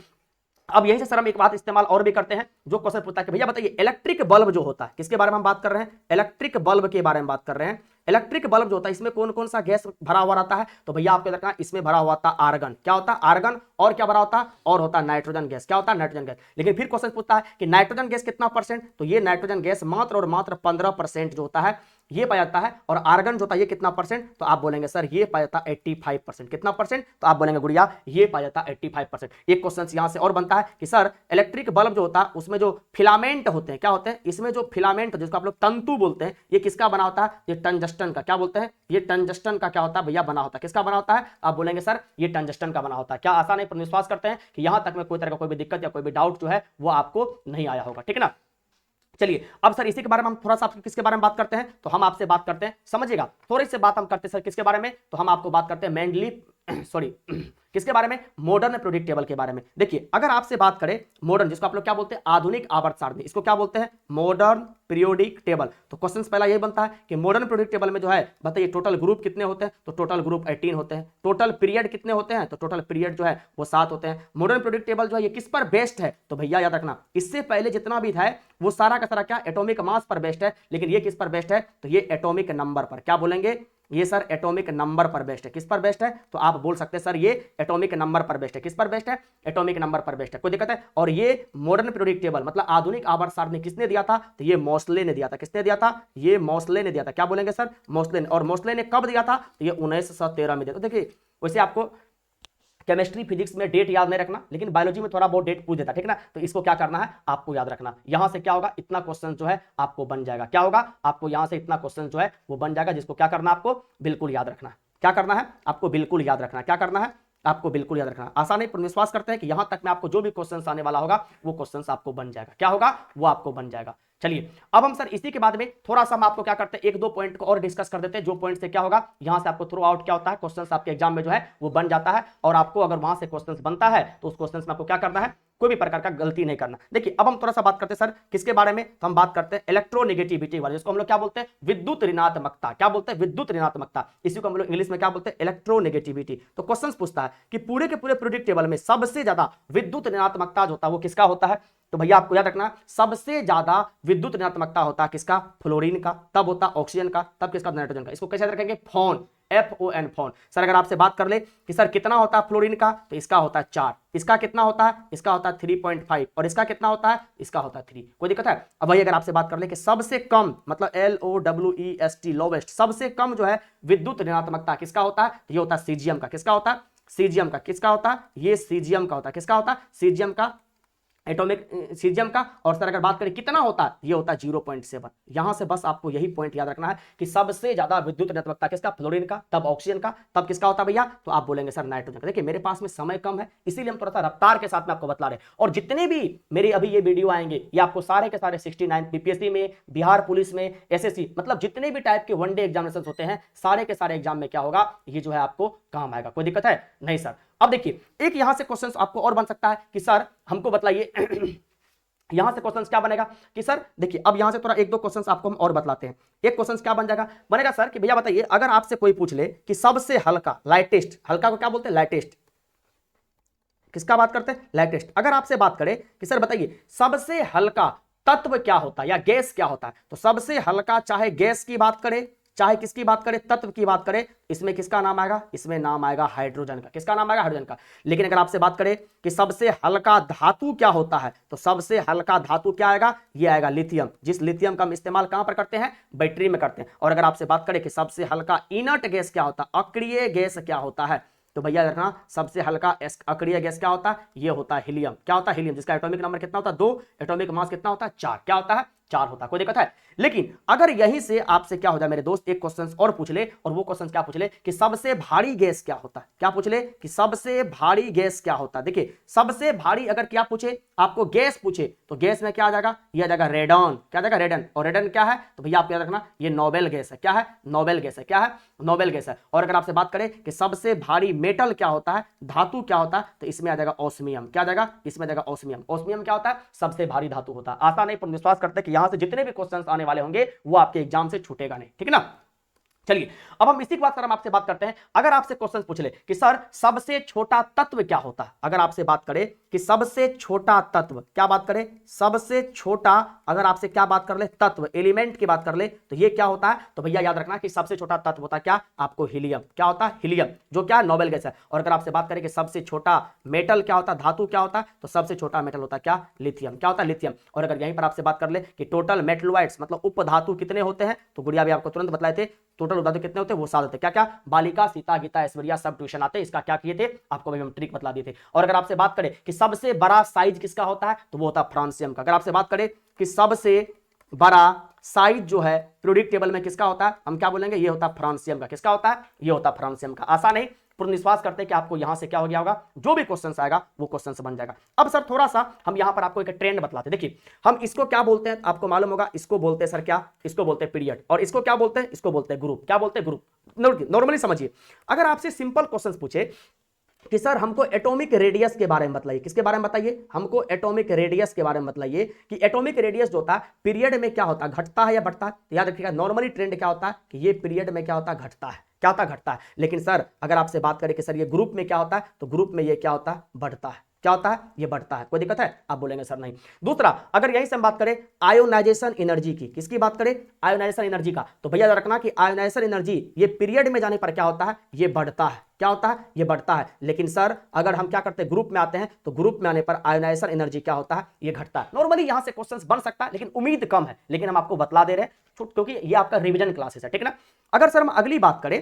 अब यहीं से सर हम एक बात इस्तेमाल और भी करते हैं, जो क्वेश्चन पूछता है कि भैया बताइए इलेक्ट्रिक बल्ब जो होता है, किसके बारे में हम बात कर रहे हैं, इलेक्ट्रिक बल्ब के बारे में बात कर रहे हैं। इलेक्ट्रिक बल्ब जो होता है इसमें कौन कौन सा गैस भरा हुआ रहता है, तो भैया आपको देखना इसमें भरा हुआ था आर्गन। क्या होता है, आर्गन, और क्या भरा होता है, और होता है नाइट्रोजन गैस। क्या होता है, नाइट्रोजन गैस। लेकिन फिर क्वेश्चन पूछता है कि नाइट्रोजन गैस कितना परसेंट, तो ये नाइट्रोजन गैस मात्र और मात्र 15% जो होता है ये पाया जाता है, और आर्गन जो होता है ये कितना परसेंट, तो आप बोलेंगे सर ये पाया जाता है 85%। कितना परसेंट, तो आप बोलेंगे गुड़िया ये पाया जाता है 85%। एक क्वेश्चन यहां से और बनता है कि सर इलेक्ट्रिक बल्ब जो होता है उसमें जो फिलामेंट होते हैं, क्या होते हैं, इसमें जो फिलामेंट जिसको आप लोग तंतु बोलते हैं, ये किसका बना होता है, ये टंजस्टन का। क्या बोलते हैं, ये टंजस्टन का क्या होता है भैया, बना होता है। किसका बना होता है, आप बोलेंगे सर ये टंजस्टन का बना होता है। क्या आसान है, पर विश्वास करते हैं कि यहां तक में कोई तरह का कोई भी दिक्कत या कोई भी डाउट जो है वो आपको नहीं आया होगा, ठीक है ना। चलिए अब सर इसी के बारे में हम थोड़ा सा किसके बारे में बात करते हैं, तो हम आपसे बात करते हैं, समझिएगा थोड़ी सी बात हम करते हैं सर किसके बारे में, तो हम आपको बात करते हैं मेनली सॉरी किसके बारे में, मॉडर्न पीरियोडिक टेबल के बारे में। देखिए अगर आपसे बात करें मॉडर्न, जिसको आप लोग क्या बोलते हैं, आधुनिक आवर्त सारणी, इसको क्या बोलते हैं, मॉडर्न पीरियोडिक टेबल। तो क्वेश्चन पहला यही बनता है कि मॉडर्न पीरियोडिक टेबल में जो है बताइए टोटल ग्रुप कितने होते हैं, तो टोटल ग्रुप 18 होते हैं। टोटल पीरियड कितने होते हैं, तो टोटल पीरियड जो है वो 7 होते हैं। मॉडर्न पीरियोडिक टेबल जो है ये किस पर बेस्ड है, तो भैया याद रखना इससे पहले जितना भी था वो सारा का सारा क्या एटॉमिक मास पर बेस्ड है, लेकिन ये किस पर बेस्ड है, तो ये एटॉमिक नंबर पर। क्या बोलेंगे, ये सर एटॉमिक नंबर पर बेस्ड है। किस पर बेस्ड है, तो आप बोल सकते हैं सर ये एटॉमिक नंबर पर बेस्ड है। किस पर बेस्ड है, एटॉमिक नंबर पर बेस्ड है, कोई दिक्कत है। और ये मॉडर्न पीरियोडिक टेबल मतलब आधुनिक आवर्त सारणी किसने दिया था, तो ये मोस्ले ने दिया था। किसने दिया था, ये मोस्ले ने दिया था। क्या बोलेंगे सर, मोस्ले ने। और मोस्ले ने कब दिया था, तो ये 1913 में दिया था। देखिए वैसे आपको केमिस्ट्री फिजिक्स में डेट याद नहीं रखना, लेकिन बायोलॉजी में थोड़ा बहुत डेट पूछ देता, ठीक है ना। तो इसको क्या करना है, आपको याद रखना। यहां से क्या होगा, इतना क्वेश्चन जो है आपको बन जाएगा। क्या होगा, आपको यहां से इतना क्वेश्चन जो है वो बन जाएगा, जिसको क्या करना है, आपको बिल्कुल याद रखना। क्या करना है, आपको बिल्कुल याद रखना। क्या करना है, आपको बिल्कुल याद रखना। आसान है, पर विश्वास करते हैं कि यहां तक में आपको जो भी क्वेश्चन आने वाला होगा वो क्वेश्चन आपको बन जाएगा। क्या होगा, वो आपको बन जाएगा। चलिए अब हम सर इसी के बाद में थोड़ा सा हम आपको क्या करते हैं, एक दो पॉइंट को और डिस्कस कर देते हैं, जो पॉइंट से क्या होगा यहां से आपको थ्रू आउट क्या होता है, क्वेश्चंस आपके एग्जाम में जो है वो बन जाता है। और आपको अगर वहां से क्वेश्चंस बनता है तो उस क्वेश्चंस में आपको क्या करना है, कोई भी प्रकार का गलती नहीं करना। देखिए अब हम थोड़ा सा बात करते हैं सर किसके बारे में, तो हम बात करते हैं इलेक्ट्रोनेगेटिविटी वाले, जिसको हम लोग क्या बोलते हैं, विद्युत ऋणात्मकता। क्या बोलते हैं, विद्युत ऋणात्मकता। इसी को हम लोग इंग्लिश में क्या बोलते हैं, इलेक्ट्रोनेगेटिविटी। तो क्वेश्चन पूछता है कि पूरे के पूरे पीरियोडिक टेबल में सबसे ज्यादा विद्युत ऋणात्मकता जो होता है वो किसका होता है, तो भैया आपको याद रखना सबसे ज्यादा विद्युत ऋणात्मकता होता है किसका, फ्लोरीन का, तब होता ऑक्सीजन का, तब किसका, नाइट्रोजन का। इसको कैसे याद रखेंगे, फोन, FON फोन। सर अगर आपसे बात कर ले कि सर कितना होता है फ्लोरीन का, तो इसका होता है 4, इसका कितना होता है, इसका होता है 3.5, और इसका कितना होता है, इसका होता है 3। कोई दिक्कत है। अब वही अगर आपसे बात कर ले कि सबसे कम मतलब LOWEST लोवेस्ट, सबसे कम जो है विद्युत ऋणात्मकता किसका होता है, ये होता है सीजियम का। किसका होता है, सीजियम का। किसका होता है, ये सीजियम का होता है। किसका होता है, सीजियम का, एटॉमिक सीजियम का। और सर अगर बात करें कितना होता है, ये होता है 0.7। यहां से बस आपको यही पॉइंट याद रखना है कि सबसे ज्यादा विद्युत ऋणात्मकता किसका, फ्लोरीन का, तब ऑक्सीजन का, तब किसका होता है भैया, तो आप बोलेंगे सर नाइट्रोजन का। देखिए मेरे पास में समय कम है, इसीलिए हम थोड़ा सा रफ्तार के साथ में आपको बता रहे हैं। और जितने भी मेरे अभी ये वीडियो आएंगे ये आपको सारे के सारे 69 बीपीएससी में, बिहार पुलिस में, SSC मतलब जितने भी टाइप के वनडे एग्जामिनेशन होते हैं सारे के सारे एग्जाम में क्या होगा, ये जो है आपको काम आएगा। कोई दिक्कत है नहीं सर। अब देखिए एक यहां से क्वेश्चन आपको और बन सकता है कि सर हमको बताइए यहां से क्वेश्चंस क्या बनेगा कि सर देखिए अब यहां से थोड़ा एक दो क्वेश्चंस आपको हम और बतलाते हैं। एक क्वेश्चंस क्या बन जाएगा, बनेगा सर कि भैया बताइए अगर आपसे कोई पूछ ले कि सबसे हल्का, लाइटेस्ट, हल्का को क्या बोलते हैं, लाइटेस्ट। किसका बात करते हैं, लाइटेस्ट। अगर आपसे बात करें कि सर बताइए सबसे हल्का तत्व क्या होता है या गैस क्या होता है, तो सबसे हल्का चाहे गैस की बात करें चाहे किसकी बात करें, तत्व की बात करें, इसमें किसका नाम आएगा, इसमें नाम आएगा हाइड्रोजन का। किसका नाम आएगा, हाइड्रोजन का। लेकिन अगर आपसे बात करें कि सबसे हल्का धातु क्या होता है, तो सबसे हल्का धातु क्या आएगा, ये आएगा लिथियम। जिस लिथियम का हम इस्तेमाल कहां पर करते हैं, बैटरी में करते हैं। और अगर आपसे बात करें कि सबसे हल्का इनर्ट गैस क्या होता है, अक्रिय गैस क्या होता है, तो भैया रखना सबसे हल्का अक्रिय गैस क्या होता है, ये होता है हीलियम। क्या होता है, हीलियम, जिसका एटॉमिक नंबर कितना होता है, 2, एटॉमिक मास कितना होता है, 4। क्या होता है, 4 होता है। कोई दिक्कत है। लेकिन अगर यहीं से आपसे क्या हो जाए मेरे दोस्त, एक क्वेश्चन और पूछ ले, और वो क्वेश्चन क्या पूछ ले कि सबसे भारी गैस क्या होता है। क्या पूछ ले कि सबसे भारी गैस क्या होता है। देखिए सबसे भारी अगर क्या पूछे, आपको गैस पूछे, तो गैस में क्या आ जाएगा, ये आ जाएगा रेडन। क्या आ जाएगा, रेडन। और रेडन क्या है, तो भैया आप याद रखना ये नोबेल गैस है। क्या है, नोबेल गैस है। क्या है, नोबेल गैस है। और अगर आपसे बात करें कि सबसे भारी मेटल क्या होता है, धातु क्या होता है, तो इसमें आ जाएगा ऑस्मियम। क्या आ जाएगा, इसमें आ जाएगा ऑस्मियम। ऑस्मियम क्या होता है, सबसे भारी धातु होता है। आशा नहीं, पर विश्वास करते हैं कि यहां से जितने भी क्वेश्चंस आने वाले होंगे वो आपके एग्जाम से छूटेगा नहीं। ठीक है ना। चलिए अब हम इसी के बाद सर हम आपसे बात करते हैं, अगर आपसे क्वेश्चन पूछ ले कि सर सबसे छोटा तत्व क्या होता है, अगर आपसे बात करें कि सबसे छोटा तत्व, क्या बात करें, सबसे छोटा, अगर आपसे क्या बात कर ले, तत्व, एलिमेंट की बात कर ले, तो ये क्या होता है, तो भैया याद रखना कि सबसे छोटा तत्व होता है क्या, आपको हीलियम। क्या होता है, हीलियम, जो क्या नोबेल गैस है। और अगर आपसे बात करें कि सबसे छोटा मेटल क्या होता है, धातु क्या होता है, तो सबसे छोटा मेटल होता है क्या, लिथियम। क्या होता है, लिथियम। और अगर यहीं पर आपसे बात कर ले कि टोटल मेटलॉइड्स मतलब उपधातु कितने होते हैं, तो गुड़िया भी आपको तुरंत बताए थे टोटल उपधातु कितने होते हैं, वो 7 होते हैं। क्या क्या, बालिका, सीता, गीता, ऐश्वर्या सब ट्यूशन आते हैं, इसका क्या किए थे, आपको भी हम ट्रिक बतला दिए थे। और अगर आपसे बात करें कि सबसे बड़ा साइज किसका होता है, तो वो होता है फ्रांसियम का। अगर आपसे बात करें कि सबसे बड़ा साइज जो है पीरियोडिक टेबल में किसका होता है, हम क्या बोलेंगे, ये होता है फ्रांसियम का। किसका होता है, ये होता है फ्रांसियम का। आशा नहीं, पूर्ण विश्वास करते हैं कि आपको यहां से क्या हो गया होगा, जो भी क्वेश्चन आएगा वो क्वेश्चन बन जाएगा। अब सर थोड़ा सा हम यहां पर आपको एक ट्रेंड बतलाते हैं। देखिए हम इसको क्या बोलते हैं, आपको मालूम होगा, इसको बोलते हैं सर क्या, इसको बोलते हैं पीरियड। और इसको क्या बोलते हैं, इसको बोलते हैं ग्रुप। क्या बोलते हैं, ग्रुप। नॉर्मली समझिए, अगर आपसे सिंपल क्वेश्चन पूछे कि सर हमको एटॉमिक रेडियस के बारे में बताइए, किसके बारे में बताइए, हमको एटॉमिक रेडियस के बारे में बताइए कि एटॉमिक रेडियस जो होता है पीरियड में क्या होता है, घटता है या बढ़ता है। तो याद रखिएगा नॉर्मली ट्रेंड क्या होता है कि ये पीरियड में क्या होता है, घटता है। क्या होता है, घटता है। लेकिन सर अगर आपसे बात करें कि सर ये ग्रुप में क्या होता है, तो ग्रुप में ये क्या होता है, बढ़ता है। क्या होता है, ये बढ़ता है। कोई दिक्कत है, आप बोलेंगे सर नहीं। दूसरा, अगर यहीं से हम बात करें आयोनाइजेशन एनर्जी की, किसकी बात करें, आयोनाइजेशन एनर्जी का, तो भैया रखना कि आयोनाइजेशन एनर्जी ये पीरियड में जाने पर क्या होता है, ये बढ़ता है। क्या होता है, ये बढ़ता है। लेकिन सर अगर हम क्या करते हैं, ग्रुप में आते हैं, तो ग्रुप में आने पर आयोनाइजेशन एनर्जी क्या होता है, ये घटता है। नॉर्मली यहां से क्वेश्चंस बन सकता है, लेकिन उम्मीद कम है, लेकिन हम आपको बतला दे रहे हैं क्योंकि ये आपका रिवीजन क्लासेस है। ठीक है ना। अगर सर हम अगली बात करें,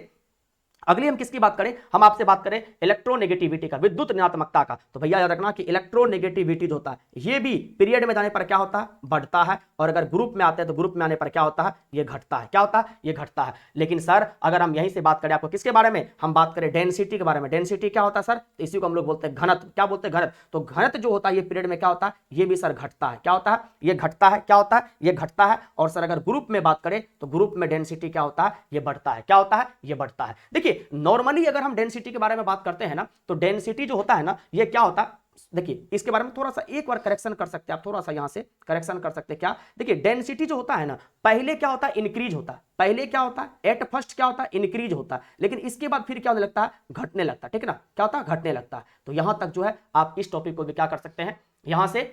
अगली हम किसकी बात करें, हम आपसे बात करें इलेक्ट्रोनेगेटिविटी का, विद्युत ऋणात्मकता का, तो भैया याद रखना कि इलेक्ट्रोनेगेटिविटी जो होता है ये भी पीरियड में जाने पर क्या होता है, बढ़ता है। और अगर ग्रुप में आते हैं तो ग्रुप में आने पर क्या होता है, ये घटता है। क्या होता है, ये घटता है। लेकिन सर अगर हम यहीं से बात करें आपको किसके बारे में, हम बात करें डेंसिटी के बारे में। डेंसिटी क्या होता है सर, तो इसी को हम लोग बोलते हैं घनत्व। क्या बोलते हैं, घनत्व। तो घनत्व जो होता है ये पीरियड में क्या होता है, ये भी सर घटता है। क्या होता है, ये घटता है। क्या होता है, ये घटता है। और सर अगर ग्रुप में बात करें तो ग्रुप में डेंसिटी क्या होता है, ये बढ़ता है। क्या होता है, ये बढ़ता है। देखिए नॉर्मली अगर हम डेंसिटी के बारे में बात करते हैं ना, तो डेंसिटी जो होता है ना, ये क्या होता है, देखिए इसके बारे में थोड़ा सा एक बार करेक्शन कर सकते हैं आप, थोड़ा सा यहां से करेक्शन कर सकते हैं। क्या, देखिए डेंसिटी जो होता है ना, पहले क्या होता है, इंक्रीज होता है। पहले क्या होता है, एट फर्स्ट क्या होता है, इंक्रीज होता है। लेकिन इसके बाद फिर क्या होने लगता है, घटने लगता है। ठीक है ना, क्या होता है, घटने लगता है। तो यहां तक जो है आप इस टॉपिक को भी क्या कर सकते हैं, यहां से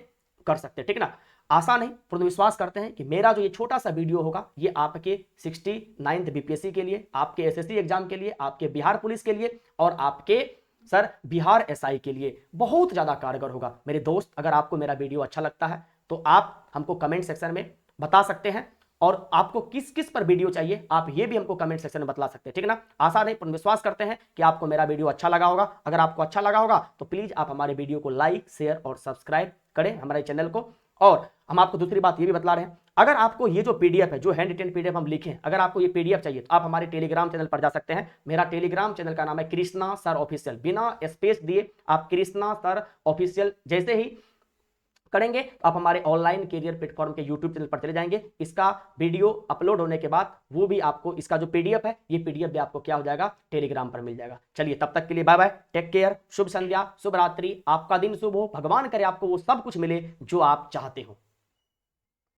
कर सकते हैं। ठीक है ना। आशा नहीं, पूर्ण विश्वास करते हैं कि मेरा जो ये छोटा सा वीडियो होगा ये आपके 69th बीपीएससी के लिए, आपके एसएससी एग्जाम के लिए, आपके बिहार पुलिस के लिए और आपके सर बिहार एसआई के लिए बहुत ज्यादा कारगर होगा। मेरे दोस्त अगर आपको मेरा वीडियो अच्छा लगता है तो आप हमको कमेंट सेक्शन में बता सकते हैं, और आपको किस किस पर वीडियो चाहिए आप ये भी हमको कमेंट सेक्शन में बतला सकते हैं। ठीक है ना। आशा नहीं, पूर्ण विश्वास करते हैं कि आपको मेरा वीडियो अच्छा लगा होगा। अगर आपको अच्छा लगा होगा तो प्लीज आप हमारे वीडियो को लाइक, शेयर और सब्सक्राइब करें हमारे चैनल को। और हम आपको दूसरी बात ये भी बतला रहे हैं, अगर आपको ये जो पीडीएफ है, जो हैंड रिटन पीडीएफ हम लिखे, अगर आपको ये पीडीएफ चाहिए तो आप हमारे टेलीग्राम चैनल पर जा सकते हैं। मेरा टेलीग्राम चैनल का नाम है कृष्णा सर ऑफिशियल, बिना स्पेस दिए आप कृष्णा सर ऑफिशियल जैसे ही करेंगे तो आप हमारे ऑनलाइन कैरियर प्लेटफॉर्म के यूट्यूब चैनल पर चले जाएंगे। इसका वीडियो अपलोड होने के बाद वो भी आपको, इसका जो पीडीएफ है ये पीडीएफ भी आपको क्या हो जाएगा, टेलीग्राम पर मिल जाएगा। चलिए तब तक के लिए बाय बाय, टेक केयर, शुभ संध्या, शुभ रात्रि, आपका दिन शुभ हो, भगवान करे आपको वो सब कुछ मिले जो आप चाहते हो।